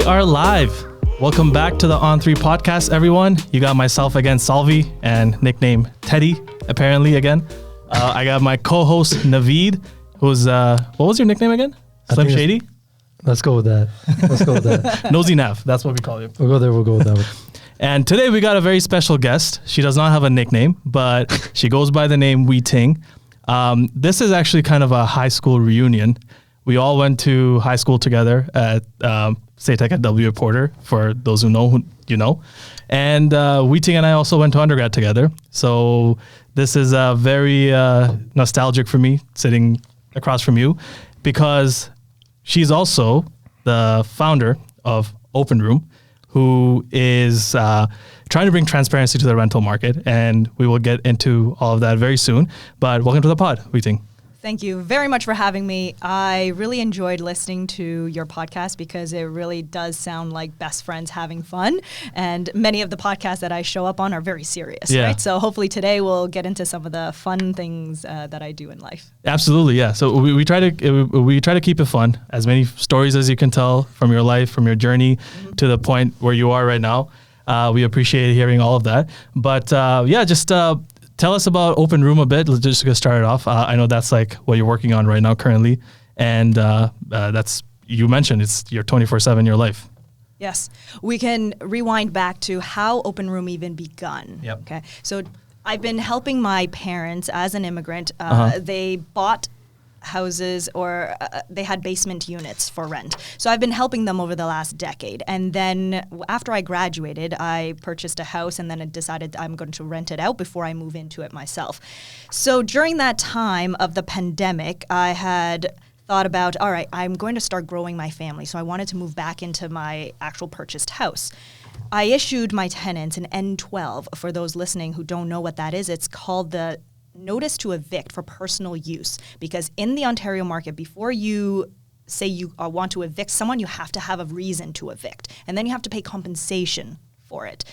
are live. Welcome back to the On3 podcast, everyone. You got myself again, Salvi, and nickname Teddy, apparently again. I got my co-host, Naveed, who's, what was your nickname again? Slim Shady? Let's go with that. Nosy Nav, that's what we call you. We'll go with that one. And today we got a very special guest. She does not have a nickname, but she goes by the name Weiting. This is actually kind of a high school reunion. We all went to high school together at SATEC at W. Porter, for those who know, And Weiting and I also went to undergrad together. So this is very nostalgic for me, sitting across from you, because she's also the founder of Openroom, who is trying to bring transparency to the rental market. And we will get into all of that very soon. But welcome to the pod, Weiting. Thank you very much for having me. I really enjoyed listening to your podcast because it really does sound like best friends having fun. And many of the podcasts that I show up on are very serious, right? So hopefully today we'll get into some of the fun things that I do in life. Absolutely, yeah. So we try to keep it fun. As many stories as you can tell from your life, from your journey to the point where you are right now. We appreciate hearing all of that. But tell us about Openroom a bit. Let's just get started off. I know that's like what you're working on right now currently. And that's, you mentioned, it's your 24/7, your life. Yes. We can rewind back to how Openroom even begun. Yep. Okay. So I've been helping my parents as an immigrant. They bought houses or they had basement units for rent. So I've been helping them over the last decade. And then after I graduated, I purchased a house and then I decided I'm going to rent it out before I move into it myself. So during that time of the pandemic, I had thought about, all right, I'm going to start growing my family. So I wanted to move back into my actual purchased house. I issued my tenants an N12. For those listening who don't know what that is, it's called the notice to evict for personal use, because in the Ontario market, before you say you want to evict someone, you have to have a reason to evict, and then you have to pay compensation for it.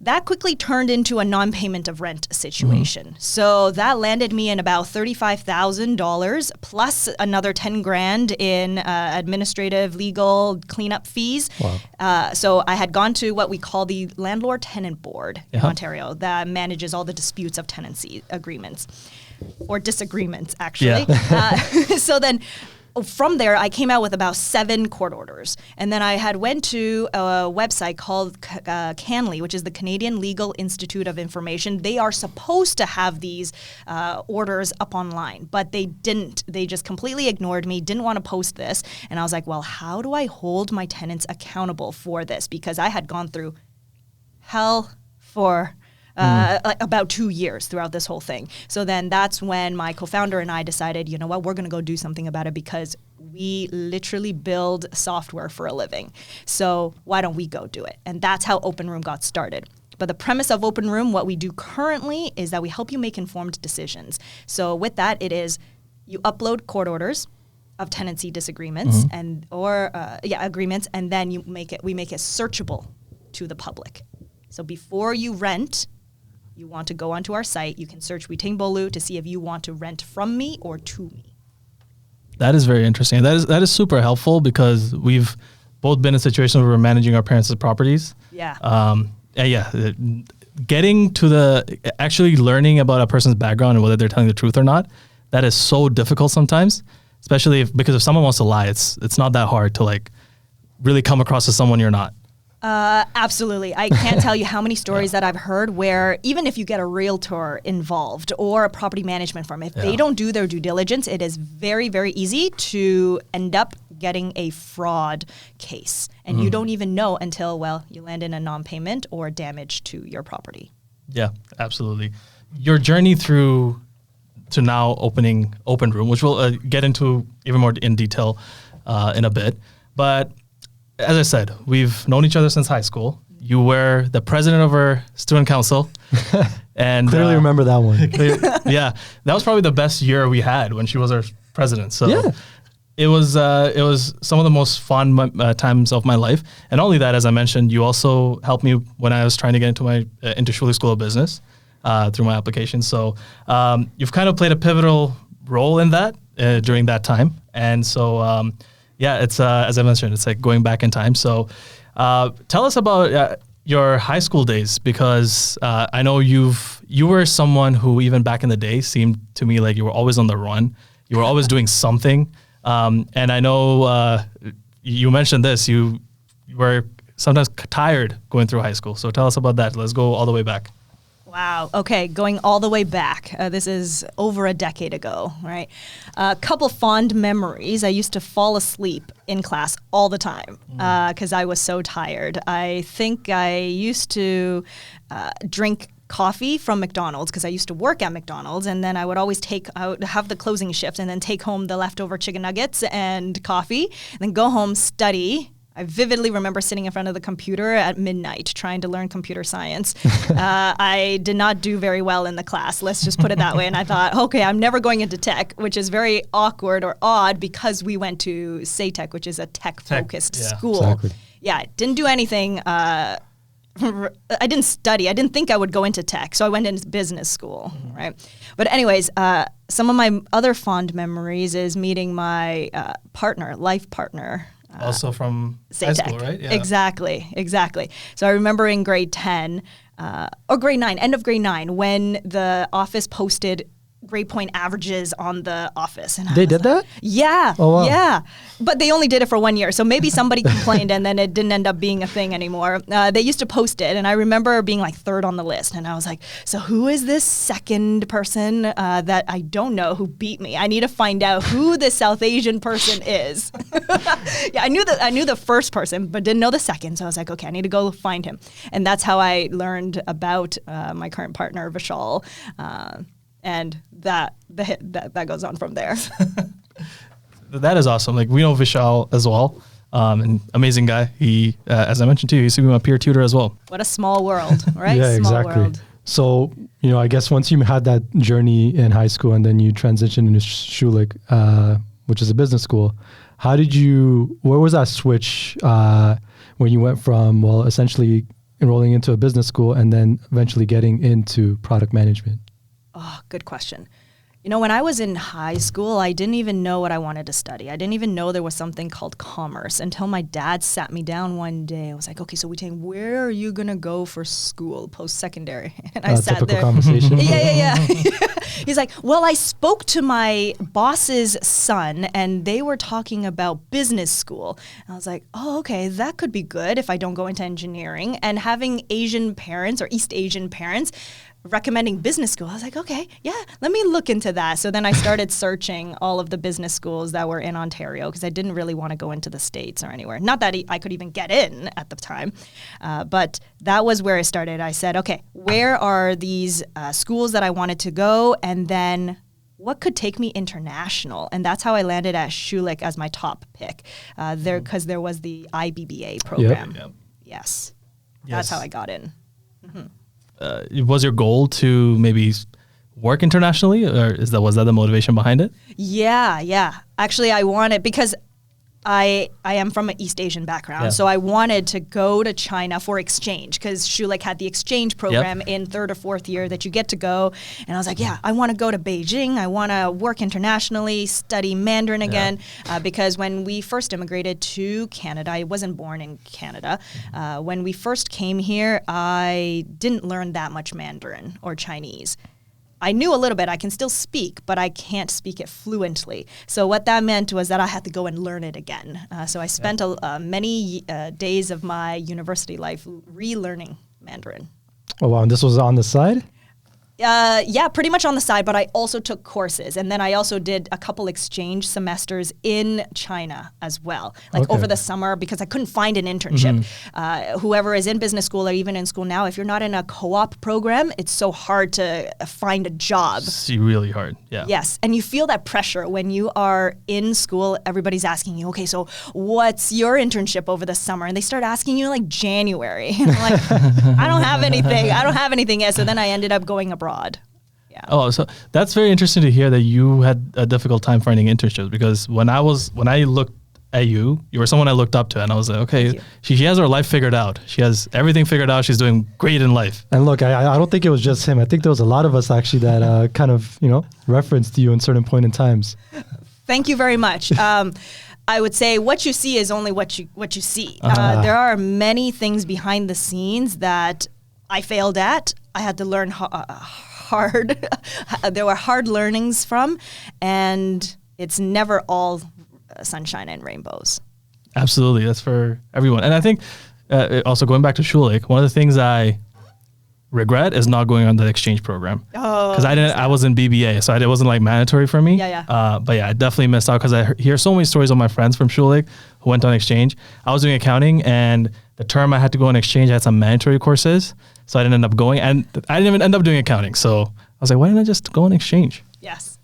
That quickly turned into a non-payment of rent situation. So that landed me in about $35,000 plus another $10,000 in administrative, legal, cleanup fees. Wow. So I had gone to what we call the landlord tenant board in Ontario that manages all the disputes of tenancy agreements or disagreements, actually. Yeah. So then from there, I came out with about 7 court orders. And then I had went to a website called CANLI, which is the Canadian Legal Institute of Information. They are supposed to have these orders up online, but they didn't. They just completely ignored me, didn't want to post this. And I was like, well, how do I hold my tenants accountable for this? Because I had gone through hell for about 2 years throughout this whole thing. So then that's when my co-founder and I decided, you know what, we're going to go do something about it, because we literally build software for a living. So why don't we go do it? And that's how Openroom got started. But the premise of Openroom, what we do currently, is that we help you make informed decisions. So with that, it is you upload court orders of tenancy disagreements agreements, and then we make it searchable to the public. So before you rent, you want to go onto our site, you can search Weiting Bollu to see if you want to rent from me or to me. That is very interesting. That is super helpful, because we've both been in situations where we're managing our parents' properties. Yeah. Getting to actually learning about a person's background and whether they're telling the truth or not, that is so difficult sometimes, especially because if someone wants to lie, it's not that hard to like really come across as someone you're not. Absolutely. I can't tell you how many stories that I've heard where even if you get a realtor involved or a property management firm, if they don't do their due diligence, it is very, very easy to end up getting a fraud case. And you don't even know until, you land in a non-payment or damage to your property. Yeah, absolutely. Your journey through to now opening Openroom, which we'll get into even more in detail in a bit. But as I said, we've known each other since high school. You were the president of our student council. And clearly remember that one. Yeah, that was probably the best year we had when she was our president. So it was some of the most fun times of my life. And only that, as I mentioned, you also helped me when I was trying to get into my Interracial School of Business through my application. So you've kind of played a pivotal role in that during that time. And so Yeah, it's as I mentioned, it's like going back in time. So tell us about your high school days, because I know you were someone who even back in the day seemed to me like you were always on the run. You were always doing something. And I know you mentioned this, you were sometimes tired going through high school. So tell us about that. Let's go all the way back. Wow. Okay. Going all the way back. This is over a decade ago, right? A couple fond memories. I used to fall asleep in class all the time because I was so tired. I think I used to drink coffee from McDonald's because I used to work at McDonald's, and then I would always have the closing shift and then take home the leftover chicken nuggets and coffee, and then go home, study. I vividly remember sitting in front of the computer at midnight trying to learn computer science. I did not do very well in the class, let's just put it that way. And I thought, okay, I'm never going into tech, which is very awkward or odd because we went to SATEC, which is a tech-focused school. Exactly. Yeah, I didn't do anything. I didn't study. I didn't think I would go into tech, so I went into business school, right? But anyways, some of my other fond memories is meeting my life partner, also from high school, right? Yeah. Exactly. So I remember in grade 10 or grade 9, end of grade 9, when the office posted grade point averages on the office. And they did that? Yeah. Oh, wow. Yeah. But they only did it for 1 year. So maybe somebody complained and then it didn't end up being a thing anymore. They used to post it. And I remember being like third on the list. And I was like, so who is this second person that I don't know who beat me? I need to find out who this South Asian person is. Yeah, I knew the first person, but didn't know the second. So I was like, okay, I need to go find him. And that's how I learned about my current partner, Vishal. And that goes on from there. That is awesome. Like, we know Vishal as well. An amazing guy. He, as I mentioned to you, he used to be my peer tutor as well. What a small world, right? Yeah, small exactly. World. So, I guess once you had that journey in high school and then you transitioned into Schulich, which is a business school, where was that switch when you went from, essentially enrolling into a business school and then eventually getting into product management? Oh, good question. When I was in high school, I didn't even know what I wanted to study. I didn't even know there was something called commerce until my dad sat me down one day. I was like, okay, so Weiting, where are you going to go for school post-secondary? And I sat there. Conversation. Yeah. He's like, well, I spoke to my boss's son and they were talking about business school. And I was like, oh, okay, that could be good if I don't go into engineering. And having Asian parents or East Asian parents recommending business school, I was like, okay, yeah, let me look into that. So then I started searching all of the business schools that were in Ontario because I didn't really want to go into the States or anywhere. Not that I could even get in at the time, but that was where I started. I said, okay, where are these schools that I wanted to go? And then what could take me international? And that's how I landed at Schulich as my top pick because there was the IBBA program. Yep. Yes. That's how I got in. Mm-hmm. Was your goal to maybe work internationally, or was that the motivation behind it? Yeah. Actually, I wanted, because I am from an East Asian background, so I wanted to go to China for exchange because Schulich had the exchange program in third or fourth year that you get to go. And I was like, yeah, I want to go to Beijing. I want to work internationally, study Mandarin again, because when we first immigrated to Canada, I wasn't born in Canada. When we first came here, I didn't learn that much Mandarin or Chinese. I knew a little bit. I can still speak, but I can't speak it fluently. So what that meant was that I had to go and learn it again. So I spent many days of my university life relearning Mandarin. Oh, wow. And this was on the side? Yeah, pretty much on the side, but I also took courses. And then I also did a couple exchange semesters in China as well, over the summer, because I couldn't find an internship. Whoever is in business school or even in school now, if you're not in a co-op program, it's so hard to find a job. It's really hard, yeah. Yes, and you feel that pressure when you are in school. Everybody's asking you, okay, so what's your internship over the summer? And they start asking you like January. And I'm like, I don't have anything yet. So then I ended up going abroad. Yeah. Oh, so that's very interesting to hear that you had a difficult time finding internships, because when I looked at you were someone I looked up to, and I was like, okay, she has her life figured out. She has everything figured out. She's doing great in life. And look, I don't think it was just him. I think there was a lot of us actually that kind of, referenced you in certain point in times. Thank you very much. I would say what you see is only what you see. There are many things behind the scenes that I failed at. I had to learn hard. There were hard learnings from, and it's never all sunshine and rainbows. Absolutely, that's for everyone. And I think also going back to Schulich, one of the things I regret is not going on the exchange program. Because I was in BBA, so it wasn't like mandatory for me. But yeah, I definitely missed out because I hear so many stories of my friends from Schulich who went on exchange. I was doing accounting, and the term I had to go on exchange, I had some mandatory courses, so I didn't end up going, and I didn't even end up doing accounting. So I was like, why didn't I just go on exchange? Yes.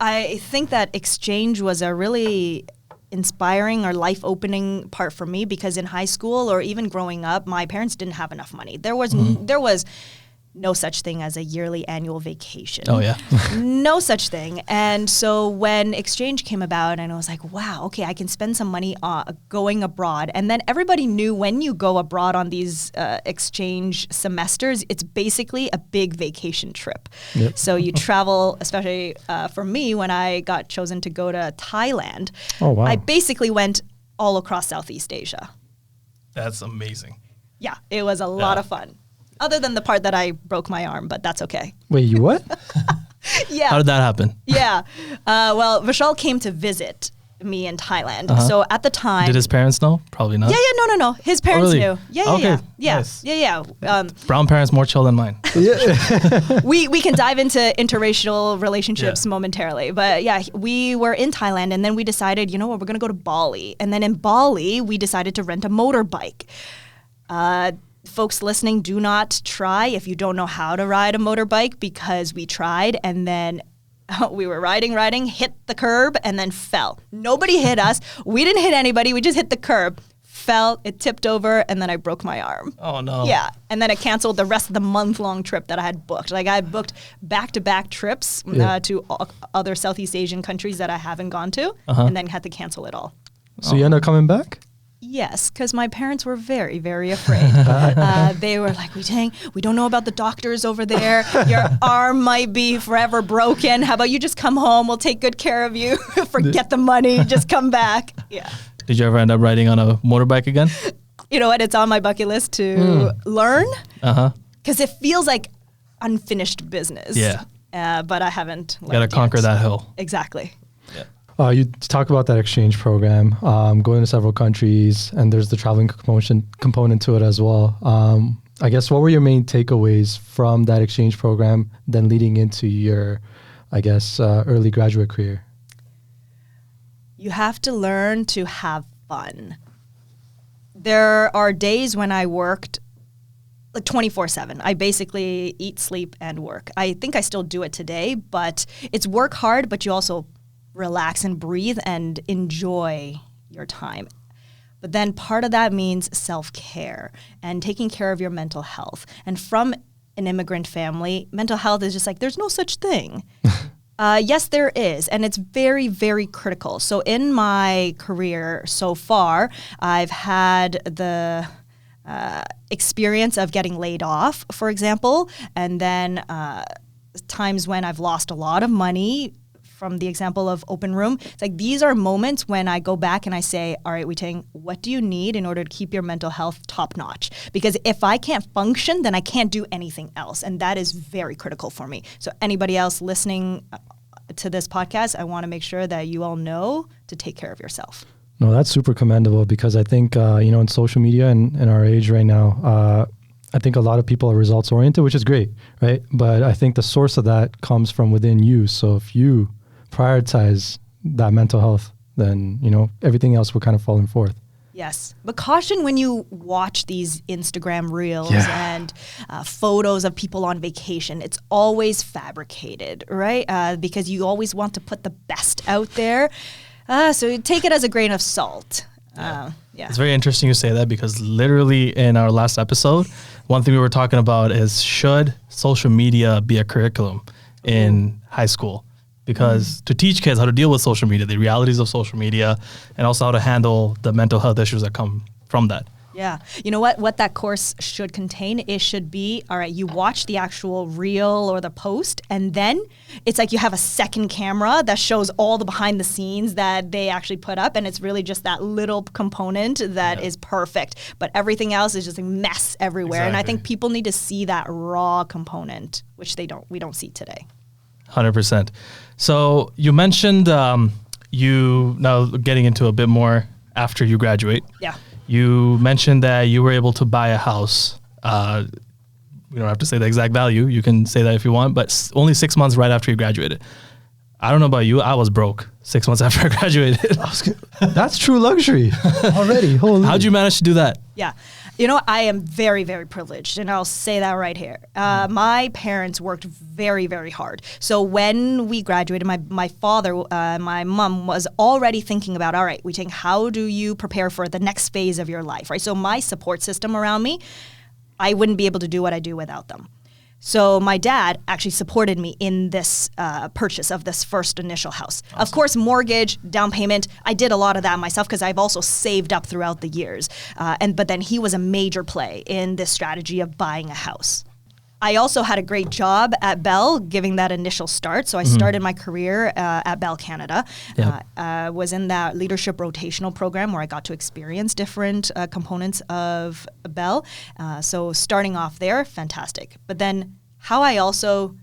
I think that exchange was a really inspiring or life-opening part for me, because in high school or even growing up, my parents didn't have enough money. There was no such thing as a yearly annual vacation. Oh, yeah. No such thing. And so when exchange came about, and I was like, wow, okay, I can spend some money going abroad. And then everybody knew when you go abroad on these exchange semesters, it's basically a big vacation trip. Yep. So you travel, especially for me, when I got chosen to go to Thailand, I basically went all across Southeast Asia. That's amazing. Yeah, it was a lot of fun. Other than the part that I broke my arm, but that's okay. Wait, you what? Yeah. How did that happen? Yeah. Well, Vishal came to visit me in Thailand. So at the time... Did his parents know? Probably not. Yeah, no. His parents knew. Yeah. Nice. Yeah. Brown parents more chill than mine. We can dive into interracial relationships momentarily. But yeah, we were in Thailand, and then we decided, you know what, we're going to go to Bali. And then in Bali, we decided to rent a motorbike. Folks listening, do not try if you don't know how to ride a motorbike, because we tried, and then we were riding, hit the curb, and then fell. Nobody hit us. We didn't hit anybody. We just hit the curb, fell, it tipped over, and then I broke my arm. Oh, no. Yeah, and then I canceled the rest of the month-long trip that I had booked. Like, I had booked back-to-back trips to other Southeast Asian countries that I haven't gone to, and then had to cancel it all. So you end up coming back? Yes, because my parents were very, very afraid. They were like, we don't know about the doctors over there. Your arm might be forever broken. How about you just come home? We'll take good care of you. Forget the money. Just come back. Yeah. Did you ever end up riding on a motorbike again? You know what? It's on my bucket list to learn. Because it feels like unfinished business. Yeah. But I haven't learned You got to conquer that hill. Exactly. You talk about that exchange program, going to several countries, and there's the traveling component to it as well. I guess, what were your main takeaways from that exchange program then leading into your, early graduate career? You have to learn to have fun. There are days when I worked 24/7. I basically eat, sleep, and work. I think I still do it today, but it's work hard, but you also relax and breathe and enjoy your time. But then part of that means self-care and taking care of your mental health. And from an immigrant family, mental health is just like, there's no such thing. Yes, there is. And it's very, very critical. So in my career so far, I've had the experience of getting laid off, for example, and then times when I've lost a lot of money. From the example of Openroom, it's like these are moments when I go back and I say, all right, Weiting, what do you need in order to keep your mental health top notch? Because if I can't function, then I can't do anything else. And that is very critical for me. So anybody else listening to this podcast, I want to make sure that you all know to take care of yourself. No, that's super commendable, because I think, in social media and in our age right now, I think a lot of people are results oriented, which is great, right? But I think the source of that comes from within you. So if you prioritize that mental health, then, everything else will kind of fall forth. Yes. But caution when you watch these Instagram reels and photos of people on vacation. It's always fabricated, right? Because you always want to put the best out there. So take it as a grain of salt. It's very interesting you say that, because literally in our last episode, one thing we were talking about is, should social media be a curriculum in high school? Because to teach kids how to deal with social media, the realities of social media, and also how to handle the mental health issues that come from that. Yeah. You know what that course should contain? It should be, all right, you watch the actual reel or the post, and then it's like you have a second camera that shows all the behind the scenes that they actually put up, and it's really just that little component that is perfect. But everything else is just a mess everywhere. And I think people need to see that raw component, which we don't see today. 100%. So you mentioned you now getting into a bit more after you graduate. Yeah. You mentioned that you were able to buy a house. We don't have to say the exact value. You can say that if you want, but only 6 months right after you graduated. I don't know about you. I was broke 6 months after I graduated. That's true luxury already. Holy. How'd you manage to do that? Yeah. You know, I am very, very privileged, and I'll say that right here. My parents worked very, very hard. So when we graduated, my father, my mom was already thinking about, all right, Weiting, how do you prepare for the next phase of your life, right? So my support system around me, I wouldn't be able to do what I do without them. So my dad actually supported me in this purchase of this first initial house. Awesome. Of course, mortgage, down payment, I did a lot of that myself because I've also saved up throughout the years. But then he was a major play in this strategy of buying a house. I also had a great job at Bell, giving that initial start. So I started my career at Bell Canada. Yep. Was in that leadership rotational program where I got to experience different components of Bell. So starting off there, fantastic. But then how I also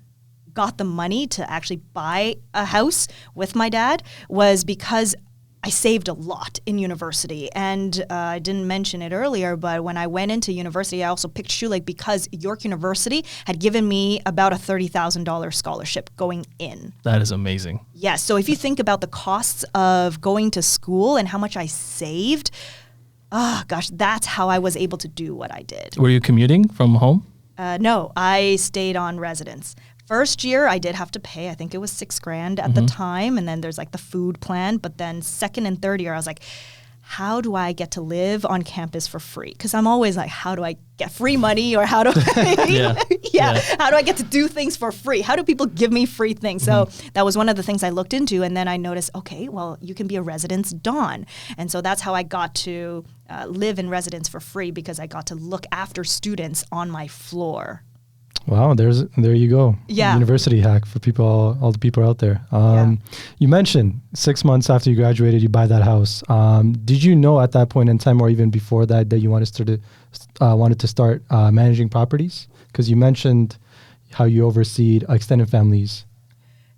got the money to actually buy a house with my dad was because I saved a lot in university, and I didn't mention it earlier, but when I went into university, I also picked Shoe Lake because York University had given me about a $30,000 scholarship going in. That is amazing. Yes. So if you think about the costs of going to school and how much I saved, gosh, that's how I was able to do what I did. Were you commuting from home? No, I stayed on residence. First year, I did have to pay, I think it was $6,000 at the time. And then there's like the food plan. But then second and third year, I was like, how do I get to live on campus for free? Because I'm always like, how do I get free money, or how do I, how do I get to do things for free? How do people give me free things? So that was one of the things I looked into. And then I noticed, okay, well, you can be a residence don. And so that's how I got to live in residence for free, because I got to look after students on my floor. Wow, there you go. Yeah. University hack for people, all the people out there. You mentioned 6 months after you graduated, you buy that house. Did you know at that point in time, or even before that you wanted to start managing properties? Because you mentioned how you oversee extended families.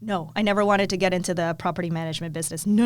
No, I never wanted to get into the property management business. No.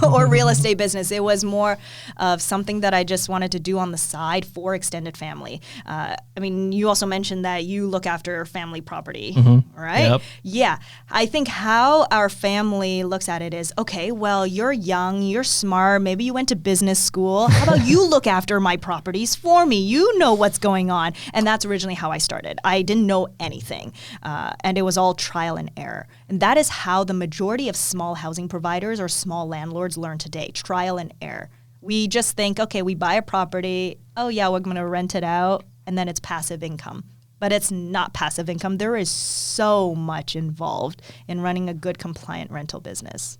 Or real estate business. It was more of something that I just wanted to do on the side for extended family. I mean, you also mentioned that you look after family property, right? Yep. Yeah. I think how our family looks at it is, okay, well, you're young, you're smart, maybe you went to business school. How about you look after my properties for me? You know what's going on. And that's originally how I started. I didn't know anything. And it was all trial and error. And that is how the majority of small housing providers or small landlords learn today, trial and error. We just think, okay, we buy a property, oh yeah, we're going to rent it out, and then it's passive income. But it's not passive income. There is so much involved in running a good compliant rental business.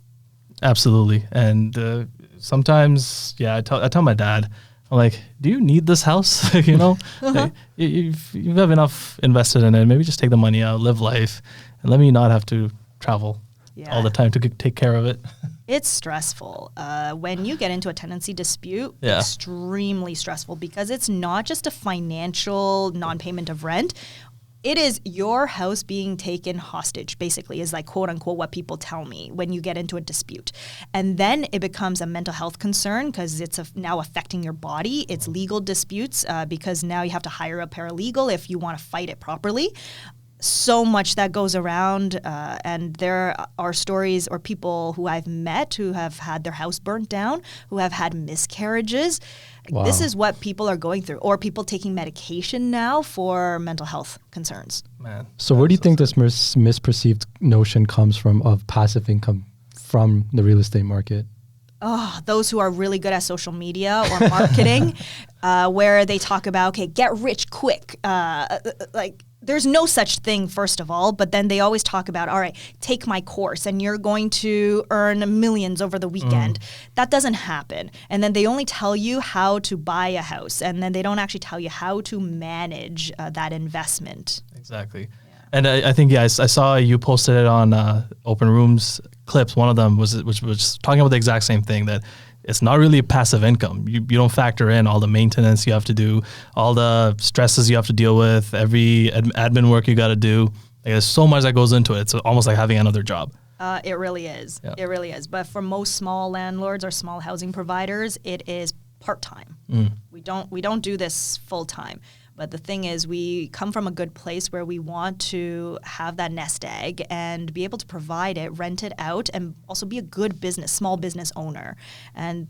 Absolutely. And sometimes, I tell my dad, I'm like, do you need this house? You know, like, you have enough invested in it. Maybe just take the money out, live life, and let me not have to travel all the time to take care of it. It's stressful. When you get into a tenancy dispute, extremely stressful, because it's not just a financial non-payment of rent. It is your house being taken hostage, basically, is like, quote unquote, what people tell me when you get into a dispute. And then it becomes a mental health concern because it's now affecting your body. It's legal disputes because now you have to hire a paralegal if you want to fight it properly. So much that goes around, and there are stories or people who I've met who have had their house burnt down, who have had miscarriages. Wow. This is what people are going through, or people taking medication now for mental health concerns. Man, so where do you think this misperceived notion comes from of passive income from the real estate market? Oh, those who are really good at social media or marketing, where they talk about, okay, get rich quick, like. there's no such thing, first of all, but then they always talk about, all right, take my course and you're going to earn millions over the weekend. That doesn't happen. And then they only tell you how to buy a house, and then they don't actually tell you how to manage that investment. Exactly. And I think, I saw you posted it on Openroom's clips. One of them which was talking about the exact same thing, that it's not really a passive income. You don't factor in all the maintenance you have to do, all the stresses you have to deal with, every admin work you got to do. Like, there's so much that goes into it. It's almost like having another job. It really is. Yeah. It really is. But for most small landlords or small housing providers, it is part-time. We don't do this full-time. But the thing is, we come from a good place where we want to have that nest egg and be able to provide it, rent it out, and also be a good small business owner. And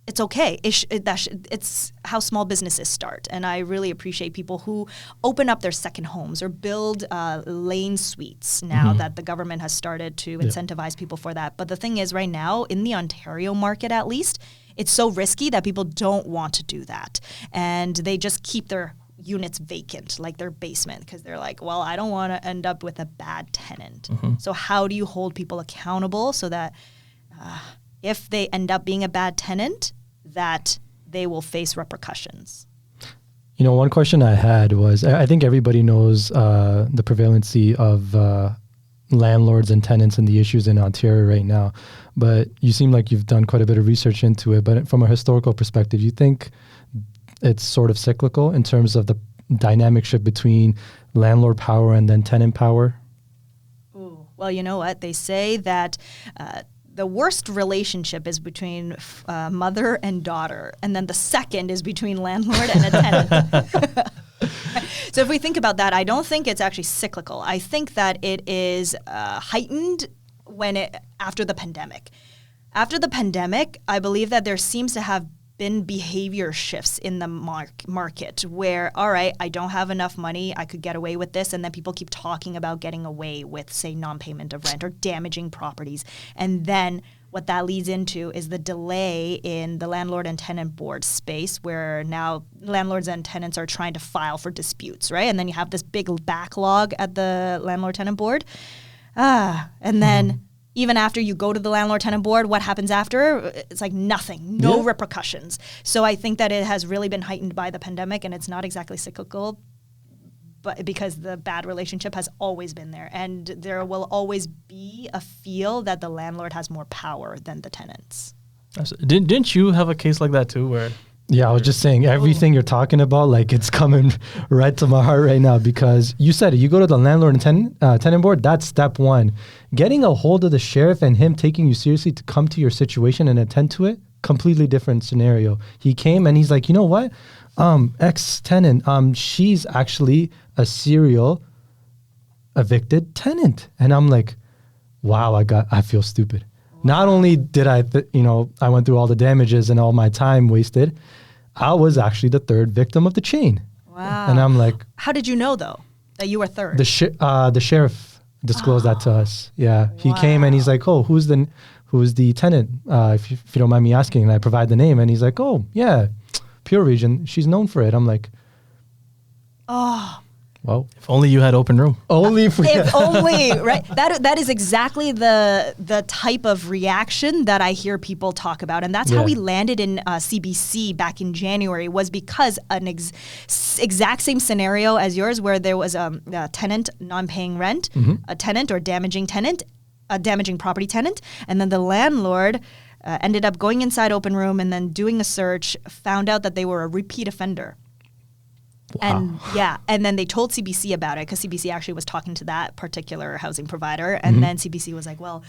it's okay. It's how small businesses start. And I really appreciate people who open up their second homes or build lane suites now that the government has started to incentivize people for that. But the thing is, right now, in the Ontario market at least, it's so risky that people don't want to do that. And they just keep their units vacant, like their basement, because they're like, well, I don't want to end up with a bad tenant. So how do you hold people accountable so that if they end up being a bad tenant, that they will face repercussions? You know, one question I had was, I think everybody knows the prevalency of landlords and tenants and the issues in Ontario right now, but you seem like you've done quite a bit of research into it. But from a historical perspective, you think it's sort of cyclical in terms of the dynamic shift between landlord power and then tenant power? Ooh. Well, you know what? They say that the worst relationship is between mother and daughter, and then the second is between landlord and a tenant. So if we think about that, I don't think it's actually cyclical. I think that it is heightened after the pandemic. After the pandemic, I believe that there seems to have been behavior shifts in the market where, all right, I don't have enough money, I could get away with this, and then people keep talking about getting away with, say, non-payment of rent or damaging properties. And then what that leads into is the delay in the landlord and tenant board space, where now landlords and tenants are trying to file for disputes, right? And then you have this big backlog at the landlord-tenant board. And then even after you go to the landlord-tenant board, what happens after? It's like nothing, no repercussions. So I think that it has really been heightened by the pandemic, and it's not exactly cyclical, but because the bad relationship has always been there. And there will always be a feel that the landlord has more power than the tenants. Didn't you have a case like that too, where... Yeah, I was just saying everything you're talking about, like it's coming right to my heart right now, because you said it, you go to the landlord and tenant board, that's step one. Getting a hold of the sheriff and him taking you seriously to come to your situation and attend to it, completely different scenario. He came and he's like, you know what? Ex-tenant, she's actually a serial evicted tenant. And I'm like, wow, I feel stupid. Not only did I went through all the damages and all my time wasted, I was actually the third victim of the chain. Wow. And I'm like... How did you know, though, that you were third? The sheriff disclosed that to us. Yeah. He came and he's like, oh, who's the tenant, if you don't mind me asking? And I provide the name. And he's like, oh, yeah, Pure Region. She's known for it. I'm like... Oh... Well, if only you had Openroom. Only if only, right? That is exactly the type of reaction that I hear people talk about, and that's how we landed in CBC back in January. Was because an exact same scenario as yours, where there was a tenant non-paying rent, a tenant or damaging tenant, a damaging property tenant, and then the landlord ended up going inside Openroom and then doing a search, found out that they were a repeat offender. Wow. And then they told CBC about it, because CBC actually was talking to that particular housing provider, and then CBC was like, well,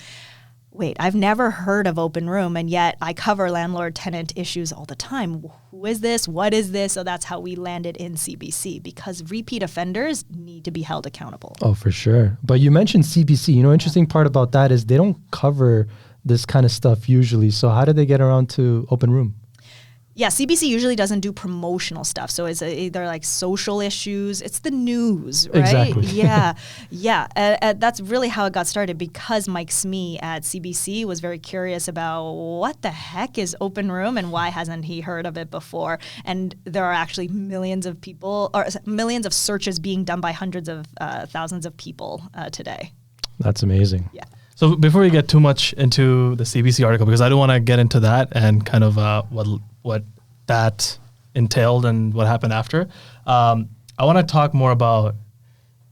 wait, I've never heard of Openroom, and yet I cover landlord-tenant issues all the time. Who is this? What is this? So that's how we landed in CBC, because repeat offenders need to be held accountable. Oh, for sure. But you mentioned CBC. Interesting part about that is they don't cover this kind of stuff usually. So how did they get around to Openroom? Yeah, CBC usually doesn't do promotional stuff. So it's either like social issues, it's the news, right? Exactly. Yeah. That's really how it got started, because Mike Smee at CBC was very curious about what the heck is Openroom and why hasn't he heard of it before? And there are actually millions of people, or millions of searches being done by hundreds of thousands of people today. That's amazing. Yeah. So before we get too much into the CBC article, because I don't want to get into that and kind of what that entailed and what happened after, I want to talk more about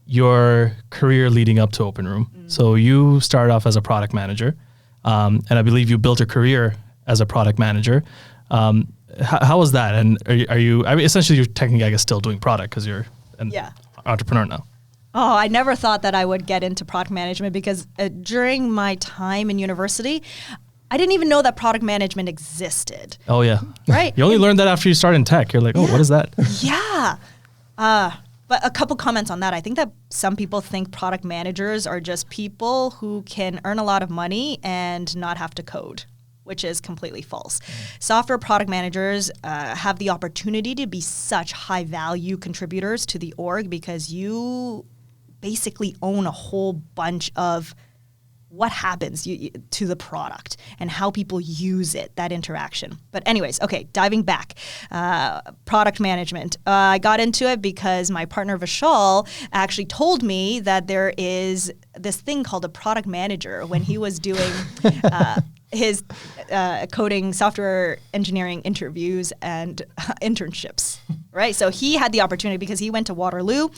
your career leading up to Openroom. So you started off as a product manager, and I believe you built a career as a product manager. How was that? And are you, I mean, essentially you're technically, I guess, still doing product because you're an entrepreneur now. Oh, I never thought that I would get into product management, because during my time in university, I didn't even know that product management existed. Oh, yeah. Right. You only learned that after you started in tech. You're like, oh, what is that? Yeah. But a couple comments on that. I think that some people think product managers are just people who can earn a lot of money and not have to code, which is completely false. Software product managers have the opportunity to be such high value contributors to the org, because you basically own a whole bunch of what happens to the product and how people use it, that interaction. But anyways, okay, diving back, product management. I got into it because my partner Vishal actually told me that there is this thing called a product manager when he was doing his coding, software engineering interviews and internships, right? So he had the opportunity because he went to Waterloo,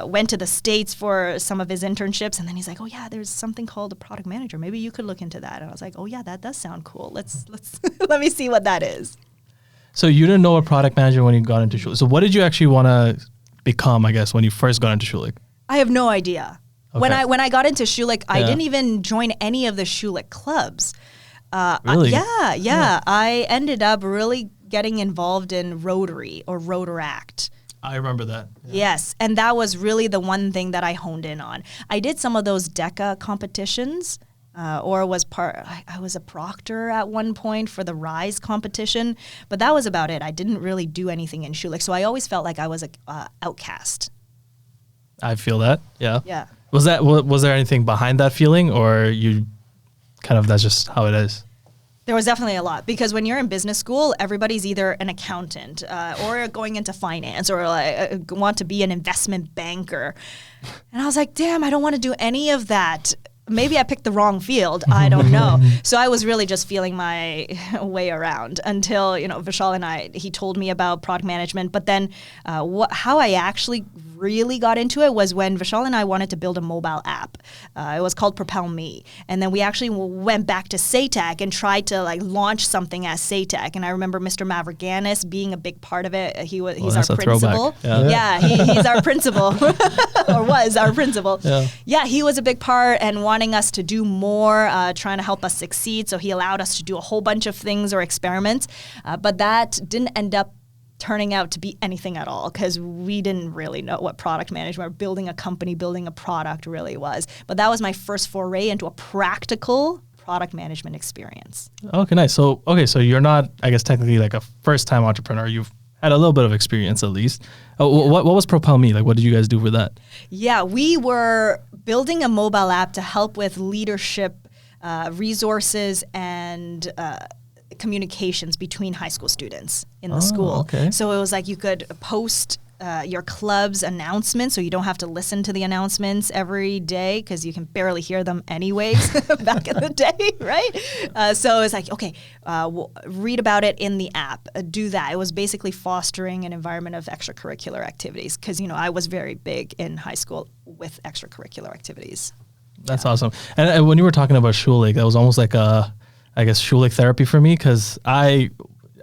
went to the States for some of his internships, and then he's like, oh yeah, there's something called a product manager. Maybe you could look into that. And I was like, oh yeah, that does sound cool. Let's let me see what that is. So you didn't know a product manager when you got into Schulich. So what did you actually want to become, I guess, when you first got into Schulich? I have no idea. Okay. When I got into Schulich, I didn't even join any of the Schulich clubs. Really? Yeah. I ended up really getting involved in Rotary or Rotaract. I remember that. Yeah. Yes, and that was really the one thing that I honed in on. I did some of those DECA competitions, or I was a proctor at one point for the RISE competition, but that was about it. I didn't really do anything in Schulich, so I always felt like I was a outcast. I feel that. Yeah. Yeah. Was there anything behind that feeling, or you kind of, that's just how it is? There was definitely a lot, because when you're in business school, everybody's either an accountant or going into finance, or want to be an investment banker. And I was like, damn, I don't want to do any of that. Maybe I picked the wrong field. I don't know. So I was really just feeling my way around until, Vishal and he told me about product management. But then how I actually really got into it was when Vishal and I wanted to build a mobile app. It was called Propel Me. And then we actually went back to SATEC and tried to launch something as SATEC. And I remember Mr. Mavroganis being a big part of it. He's our principal. He's our principal, or was our principal. Yeah, he was a big part and wanting us to do more, trying to help us succeed. So he allowed us to do a whole bunch of things or experiments. But that didn't end up turning out to be anything at all, because we didn't really know what product management or building a company, building a product really was. But that was my first foray into a practical product management experience. Okay, nice. So you're not, I guess, technically like a first-time entrepreneur. You've had a little bit of experience at least. What was Propel Me? What did you guys do for that? Yeah, we were building a mobile app to help with leadership resources and communications between high school students in the school. Okay. So it was like you could post your club's announcements, so you don't have to listen to the announcements every day because you can barely hear them anyways back in the day, right? So it's like, okay, we'll read about it in the app, do that. It was basically fostering an environment of extracurricular activities because, I was very big in high school with extracurricular activities. That's awesome. And when you were talking about Schulich, that was almost like Schulich therapy for me, because I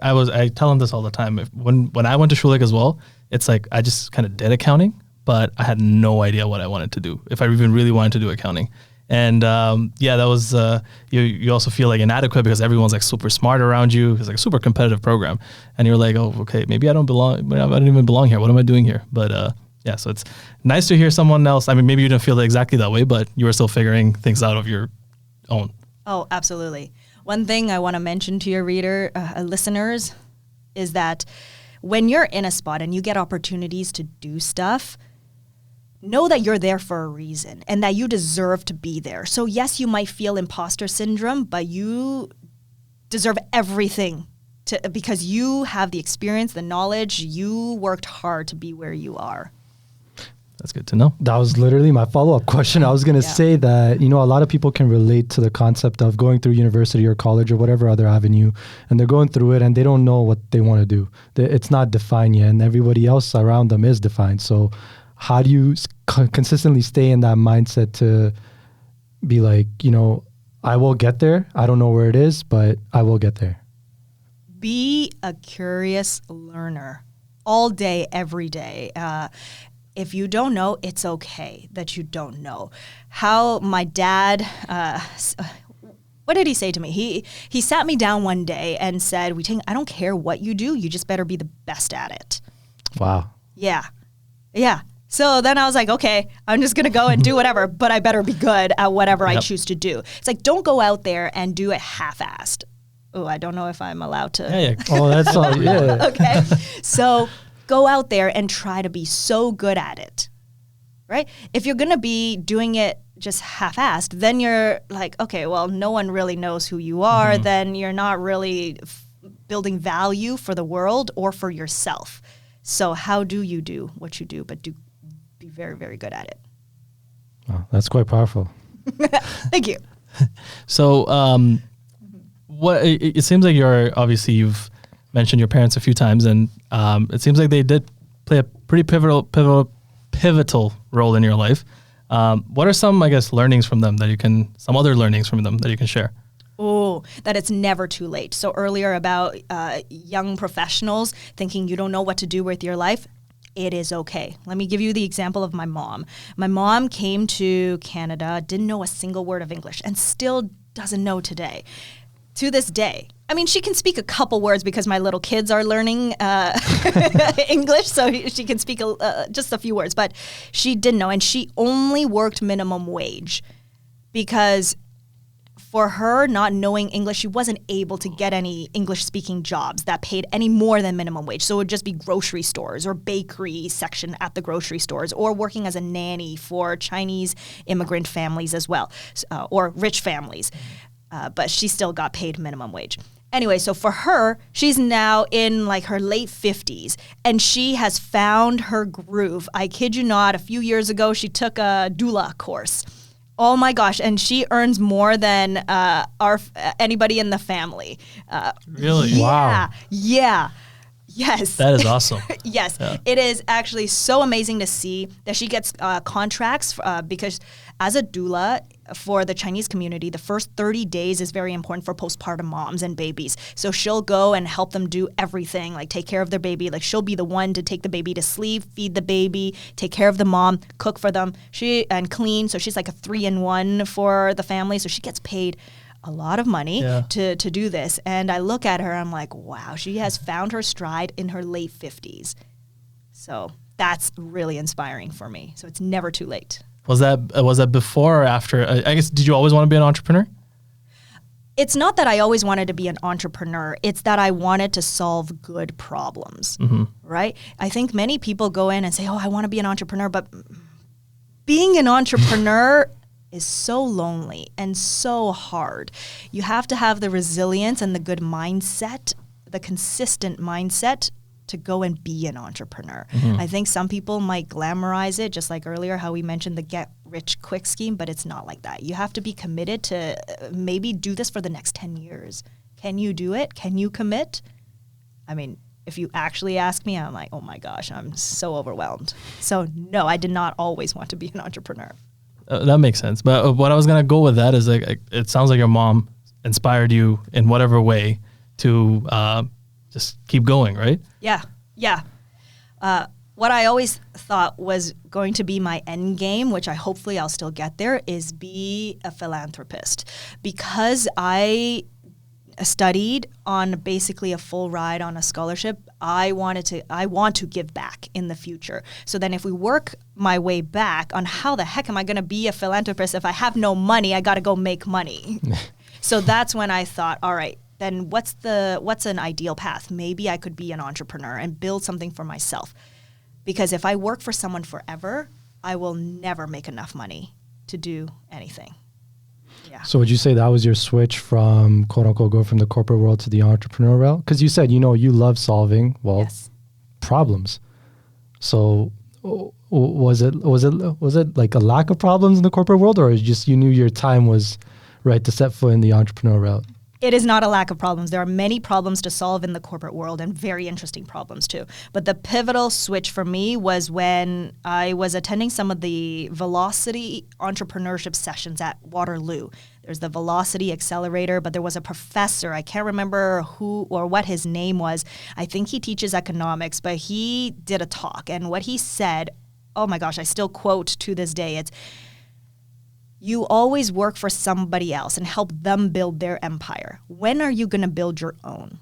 tell them this all the time. When I went to Schulich as well, it's like I just kind of did accounting, but I had no idea what I wanted to do, if I even really wanted to do accounting. And that was you also feel like inadequate because everyone's like super smart around you. It's like a super competitive program, and you're like, oh, okay, maybe I don't even belong here. What am I doing here? But so it's nice to hear someone else. I mean, maybe you didn't feel exactly that way, but you were still figuring things out of your own. Oh, absolutely. One thing I want to mention to your listeners, is that when you're in a spot and you get opportunities to do stuff, know that you're there for a reason and that you deserve to be there. So yes, you might feel imposter syndrome, but you deserve everything because you have the experience, the knowledge, you worked hard to be where you are. That's good to know. That was literally my follow-up question. I was going to say that, a lot of people can relate to the concept of going through university or college or whatever other avenue, and they're going through it and they don't know what they want to do. It's not defined yet, and everybody else around them is defined. So how do you consistently stay in that mindset to be like, I will get there. I don't know where it is, but I will get there. Be a curious learner all day, every day. If you don't know, it's okay that you don't know. How my dad, what did he say to me? He sat me down one day and said, Weiting, I don't care what you do, you just better be the best at it. Wow. Yeah. So then I was like, okay, I'm just going to go and do whatever, but I better be good at whatever I choose to do. It's like, don't go out there and do it half-assed. Oh, I don't know if I'm allowed to. Yeah. Oh, that's all. Yeah. Okay. So go out there and try to be so good at it, right? If you're going to be doing it just half-assed, then you're like, okay, well, no one really knows who you are. Then you're not really building value for the world or for yourself. So how do you do what you do, but be very, very good at it? Wow, that's quite powerful. Thank you. So what it seems like you've mentioned your parents a few times, and it seems like they did play a pretty pivotal role in your life. What are some, learnings from them some other learnings from them that you can share? Oh, that it's never too late. So earlier about young professionals thinking you don't know what to do with your life, it is okay. Let me give you the example of my mom. My mom came to Canada, didn't know a single word of English, and still doesn't know today. To this day. I mean, she can speak a couple words because my little kids are learning English, so she can speak just a few words, but she didn't know, and she only worked minimum wage because for her, not knowing English, she wasn't able to get any English-speaking jobs that paid any more than minimum wage. So it would just be grocery stores or bakery section at the grocery stores, or working as a nanny for Chinese immigrant families as well, or rich families. But she still got paid minimum wage. Anyway, so for her, she's now in her late 50s, and she has found her groove. I kid you not, a few years ago, she took a doula course. Oh my gosh, and she earns more than anybody in the family. Really? Yeah, Wow. Yeah. Yes. That is awesome. Yes. Yeah. It is actually so amazing to see that she gets contracts because as a doula for the Chinese community, the first 30 days is very important for postpartum moms and babies. So she'll go and help them do everything, like take care of their baby. Like she'll be the one to take the baby to sleep, feed the baby, take care of the mom, cook for them, and clean. So she's like a 3-in-1 for the family. So she gets paid a lot of money to do this. And I look at her, I'm like, wow, she has found her stride in her late 50s. So that's really inspiring for me. So it's never too late. Was that before or after? I guess, did you always want to be an entrepreneur? It's not that I always wanted to be an entrepreneur. It's that I wanted to solve good problems, right? I think many people go in and say, oh, I want to be an entrepreneur, but being an entrepreneur is so lonely and so hard. You have to have the resilience and the good mindset, the consistent mindset to go and be an entrepreneur. I think some people might glamorize it, just like earlier how we mentioned the get rich quick scheme, but it's not like that. You have to be committed to maybe do this for the next 10 years. Can you do it? Can you commit? I mean, if you actually ask me, I'm like, oh my gosh, I'm so overwhelmed. So no, I did not always want to be an entrepreneur. That makes sense. But what I was going to go with that is it sounds like your mom inspired you in whatever way to just keep going, right? Yeah. What I always thought was going to be my end game, which hopefully I'll still get there, is be a philanthropist. Because I studied on basically a full ride on a scholarship, I want to give back in the future. So then if we work my way back on how the heck am I going to be a philanthropist if I have no money, I got to go make money. So that's when I thought, all right, then what's an ideal path? Maybe I could be an entrepreneur and build something for myself. Because if I work for someone forever, I will never make enough money to do anything. Yeah. So would you say that was your switch from quote unquote go from the corporate world to the entrepreneur world? Because you said, you love solving Yes. problems. So was it like a lack of problems in the corporate world, or just you knew your time was right to set foot in the entrepreneur route? It is not a lack of problems. There are many problems to solve in the corporate world and very interesting problems too. But the pivotal switch for me was when I was attending some of the Velocity entrepreneurship sessions at Waterloo. There's the Velocity Accelerator, but there was a professor, I can't remember who or what his name was. I think he teaches economics, but he did a talk. And what he said, oh my gosh, I still quote to this day, it's, you always work for somebody else and help them build their empire. When are you going to build your own?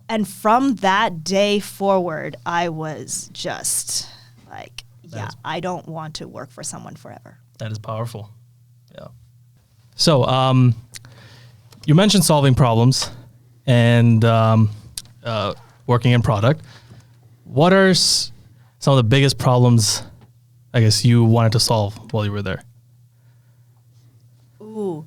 And from that day forward, I was just like, I don't want to work for someone forever. That is powerful. Yeah. So you mentioned solving problems and working in product. What are some of the biggest problems, I guess, you wanted to solve while you were there? Ooh,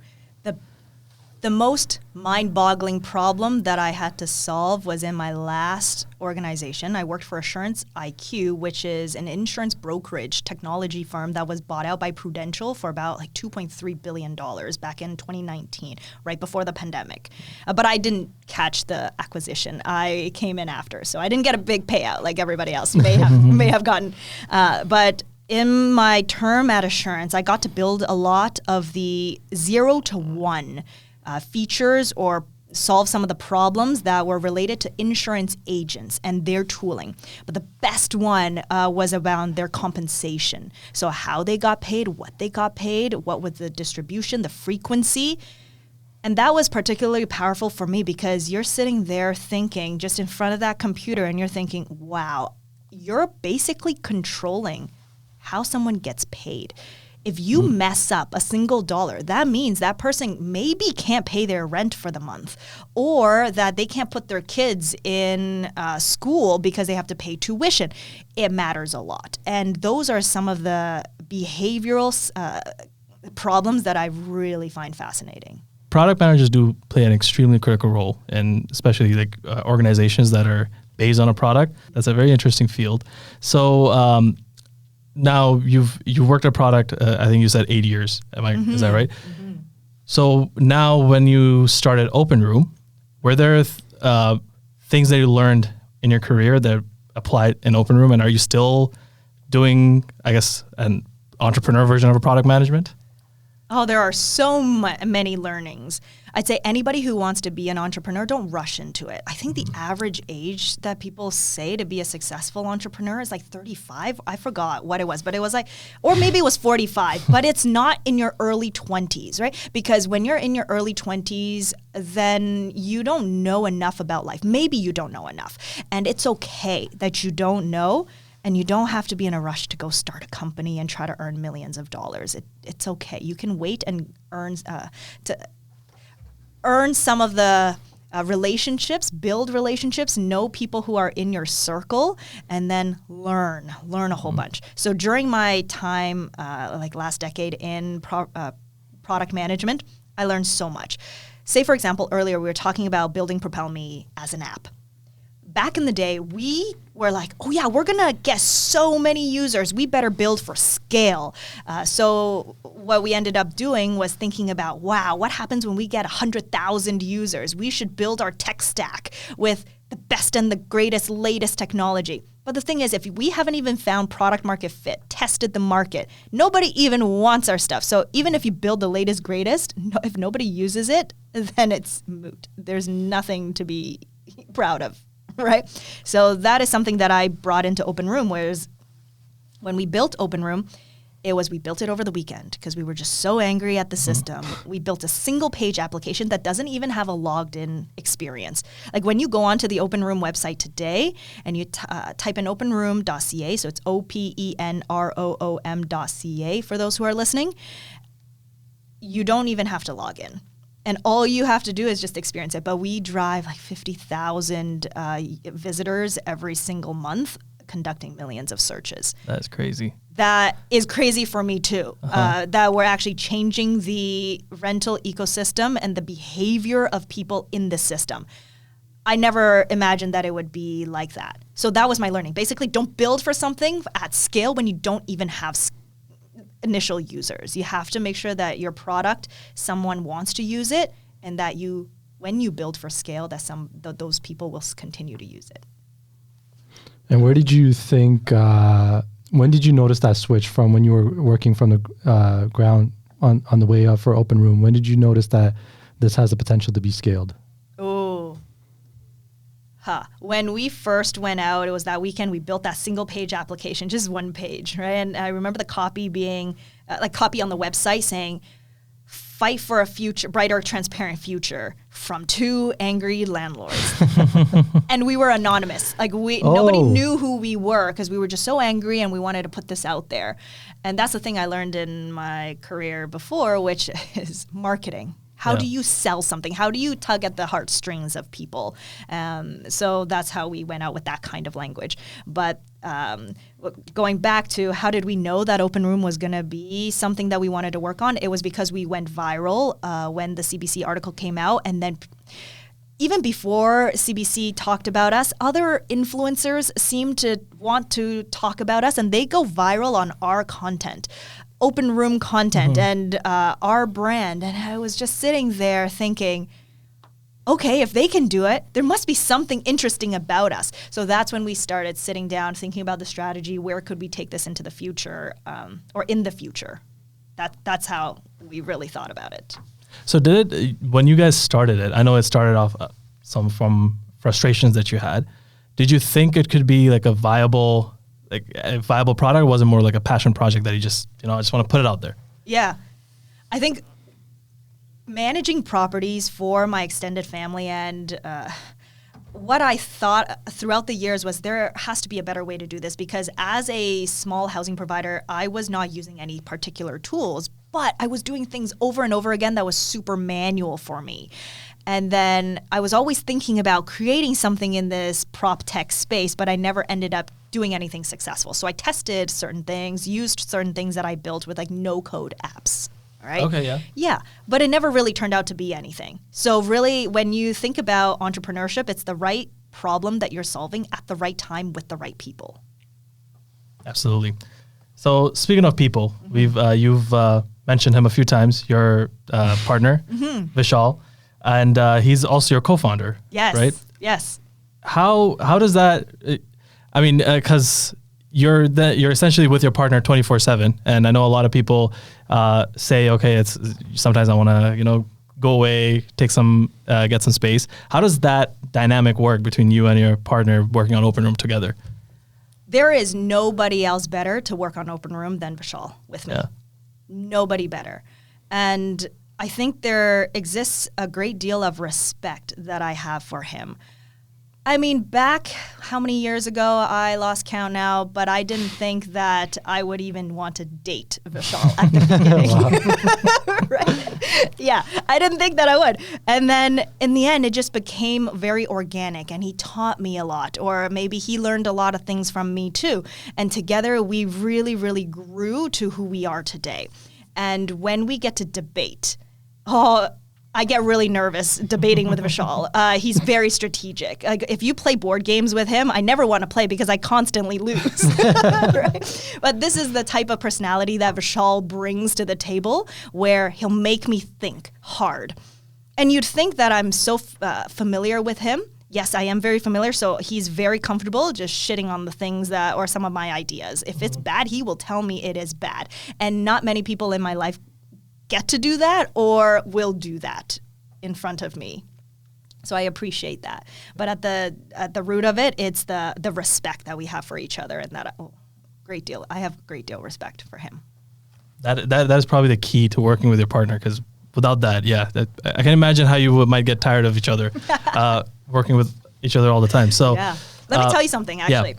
the most mind-boggling problem that I had to solve was in my last organization. I worked for Assurance IQ, which is an insurance brokerage technology firm that was bought out by Prudential for about like $2.3 billion back in 2019, right before the pandemic. But I didn't catch the acquisition. I came in after, so I didn't get a big payout like everybody else may have gotten. But in my term at Assurance, I got to build a lot of the 0 to 1 features or solve some of the problems that were related to insurance agents and their tooling. But the best one was around their compensation. So how they got paid, what they got paid, what was the distribution, the frequency. And that was particularly powerful for me because you're sitting there thinking just in front of that computer and you're thinking, wow, you're basically controlling how someone gets paid. If you mess up a single dollar, that means that person maybe can't pay their rent for the month, or that they can't put their kids in school because they have to pay tuition. It matters a lot. And those are some of the behavioral problems that I really find fascinating. Product managers do play an extremely critical role, and especially like organizations that are based on a product. That's a very interesting field. So now you've worked a product, I think you said 8 years. Is that right? Mm-hmm. So now when you started Openroom, were there things that you learned in your career that applied in Openroom, and are you still doing, I guess, an entrepreneur version of a product management? Oh, there are so many learnings. I'd say anybody who wants to be an entrepreneur, don't rush into it. I think the average age that people say to be a successful entrepreneur is like 35. I forgot what it was, but it was like, or maybe it was 45, but it's not in your early 20s, right? Because when you're in your early 20s, then you don't know enough about life. Maybe you don't know enough. And it's okay that you don't know. And you don't have to be in a rush to go start a company and try to earn millions of dollars. It's okay. You can wait and earn some of the relationships, build relationships, know people who are in your circle, and then learn a whole bunch. So during my time, like last decade in product management, I learned so much. Say, for example, earlier we were talking about building Propel Me as an app. Back in the day, we were like, oh yeah, we're gonna get so many users. We better build for scale. So what we ended up doing was thinking about, wow, what happens when we get 100,000 users? We should build our tech stack with the best and the greatest, latest technology. But the thing is, if we haven't even found product market fit, tested the market, nobody even wants our stuff. So even if you build the latest, greatest, if nobody uses it, then it's moot. There's nothing to be proud of. Right? So that is something that I brought into Openroom, whereas when we built Openroom, we built it over the weekend because we were just so angry at the system. We built a single page application that doesn't even have a logged in experience. Like when you go onto the Openroom website today and you type in openroom.ca, so it's OPENROOM.ca for those who are listening, you don't even have to log in. And all you have to do is just experience it. But we drive like 50,000 visitors every single month, conducting millions of searches. That's crazy. That is crazy for me too. That we're actually changing the rental ecosystem and the behavior of people in the system. I never imagined that it would be like that. So that was my learning. Basically, don't build for something at scale when you don't even have initial users. You have to make sure that your product, someone wants to use it, and that when you build for scale, that those people will continue to use it. And where did you think, when did you notice that switch from when you were working from the ground on the way up for Openroom? When did you notice that this has the potential to be scaled? When we first went out, it was that weekend, we built that single page application, just one page, right? And I remember the copy being, copy on the website saying, fight for a future, brighter, transparent future from 2 angry landlords. And we were anonymous. Nobody knew who we were because we were just so angry and we wanted to put this out there. And that's the thing I learned in my career before, which is marketing. How do you sell something? How do you tug at the heartstrings of people? So that's how we went out with that kind of language. But going back to how did we know that Openroom was going to be something that we wanted to work on? It was because we went viral when the CBC article came out. And then even before CBC talked about us, other influencers seemed to want to talk about us, and they go viral on our content. Openroom content and our brand. And I was just sitting there thinking, okay, if they can do it, there must be something interesting about us. So that's when we started sitting down, thinking about the strategy. Where could we take this into the future or in the future? That's how we really thought about it. So when you guys started it, I know it started off some from frustrations that you had. Did you think it could be like a viable product, or was it more like a passion project that you just, I just want to put it out there? Yeah. I think managing properties for my extended family and what I thought throughout the years was there has to be a better way to do this, because as a small housing provider, I was not using any particular tools, but I was doing things over and over again that was super manual for me. And then I was always thinking about creating something in this prop tech space, but I never ended up doing anything successful. So I tested certain things, used certain things that I built with no-code apps. All right? Okay, yeah. Yeah, but it never really turned out to be anything. So really, when you think about entrepreneurship, it's the right problem that you're solving at the right time with the right people. Absolutely. So speaking of people, you've mentioned him a few times, your partner, Vishal. And he's also your co-founder. Yes. Right? Yes. How does that? I mean, because you're essentially with your partner 24/7, and I know a lot of people say, okay, it's sometimes I want to go away, take some get some space. How does that dynamic work between you and your partner working on Openroom together? There is nobody else better to work on Openroom than Vishal with me. Yeah. Nobody better, and I think there exists a great deal of respect that I have for him. I mean, back how many years ago, I lost count now, but I didn't think that I would even want to date Vishal at the beginning. Right? Yeah, I didn't think that I would. And then in the end, it just became very organic, and he taught me a lot, or maybe he learned a lot of things from me too. And together, we really, really grew to who we are today. And when we get to debate, I get really nervous debating with Vishal. He's very strategic. If you play board games with him, I never want to play because I constantly lose. Right? But this is the type of personality that Vishal brings to the table, where he'll make me think hard. And you'd think that I'm so familiar with him. Yes, I am very familiar. So he's very comfortable just shitting on the things or some of my ideas. If it's bad, he will tell me it is bad. And not many people in my life get to do that or will do that in front of me. So I appreciate that. But at the root of it, it's the respect that we have for each other, and that great deal. I have a great deal of respect for him. That is probably the key to working with your partner, because without that, I can imagine how you might get tired of each other working with each other all the time. So Let me tell you something, actually.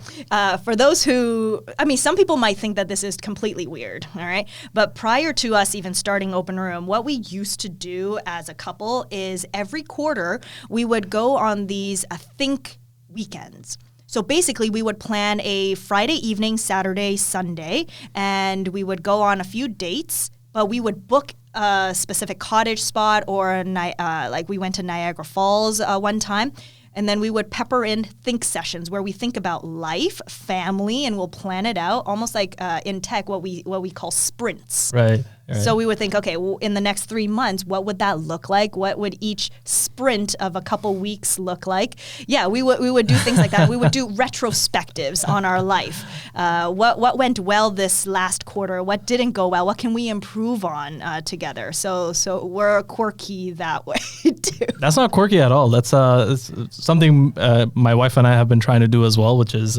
For those who, some people might think that this is completely weird, all right? But prior to us even starting Open Room, what we used to do as a couple is every quarter, we would go on these think weekends. So basically, we would plan a Friday evening, Saturday, Sunday, and we would go on a few dates, but we would book a specific cottage spot or like we went to Niagara Falls one time. And then we would pepper in think sessions where we think about life, family, and we'll plan it out almost like in tech, what we call sprints. Right. So we would think, okay, well, in the next 3 months, what would that look like? What would each sprint of a couple weeks look like? Yeah, we would do things like that. We would do retrospectives on our life. What went well this last quarter? What didn't go well? What can we improve on together? So we're quirky that way too. That's not quirky at all. That's it's something my wife and I have been trying to do as well, which is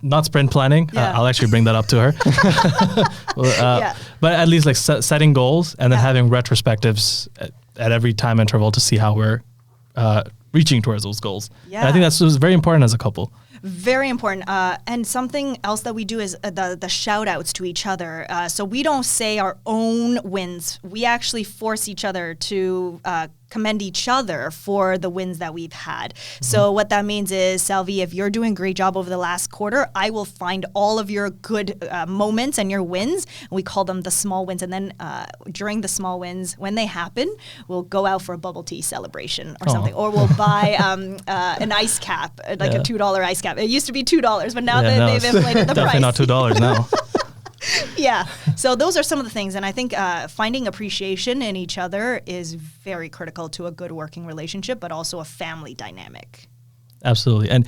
not sprint planning. Yeah. I'll actually bring that up to her. But at least like setting goals and then having retrospectives at every time interval to see how we're reaching towards those goals. Yeah. And I think that's very important as a couple. Very important. And something else that we do is the shout outs to each other. So we don't say our own wins. We actually force each other to commend each other for the wins that we've had. So what that means is, Salvi, if you're doing a great job over the last quarter, I will find all of your good moments and your wins, and we call them the small wins. And then during the small wins, when they happen, we'll go out for a bubble tea celebration or something, or we'll buy an ice cap, like a $2 ice cap. It used to be $2, but now they've inflated the price. Definitely not $2 now. Yeah. So those are some of the things. And I think finding appreciation in each other is very critical to a good working relationship, but also a family dynamic. Absolutely. And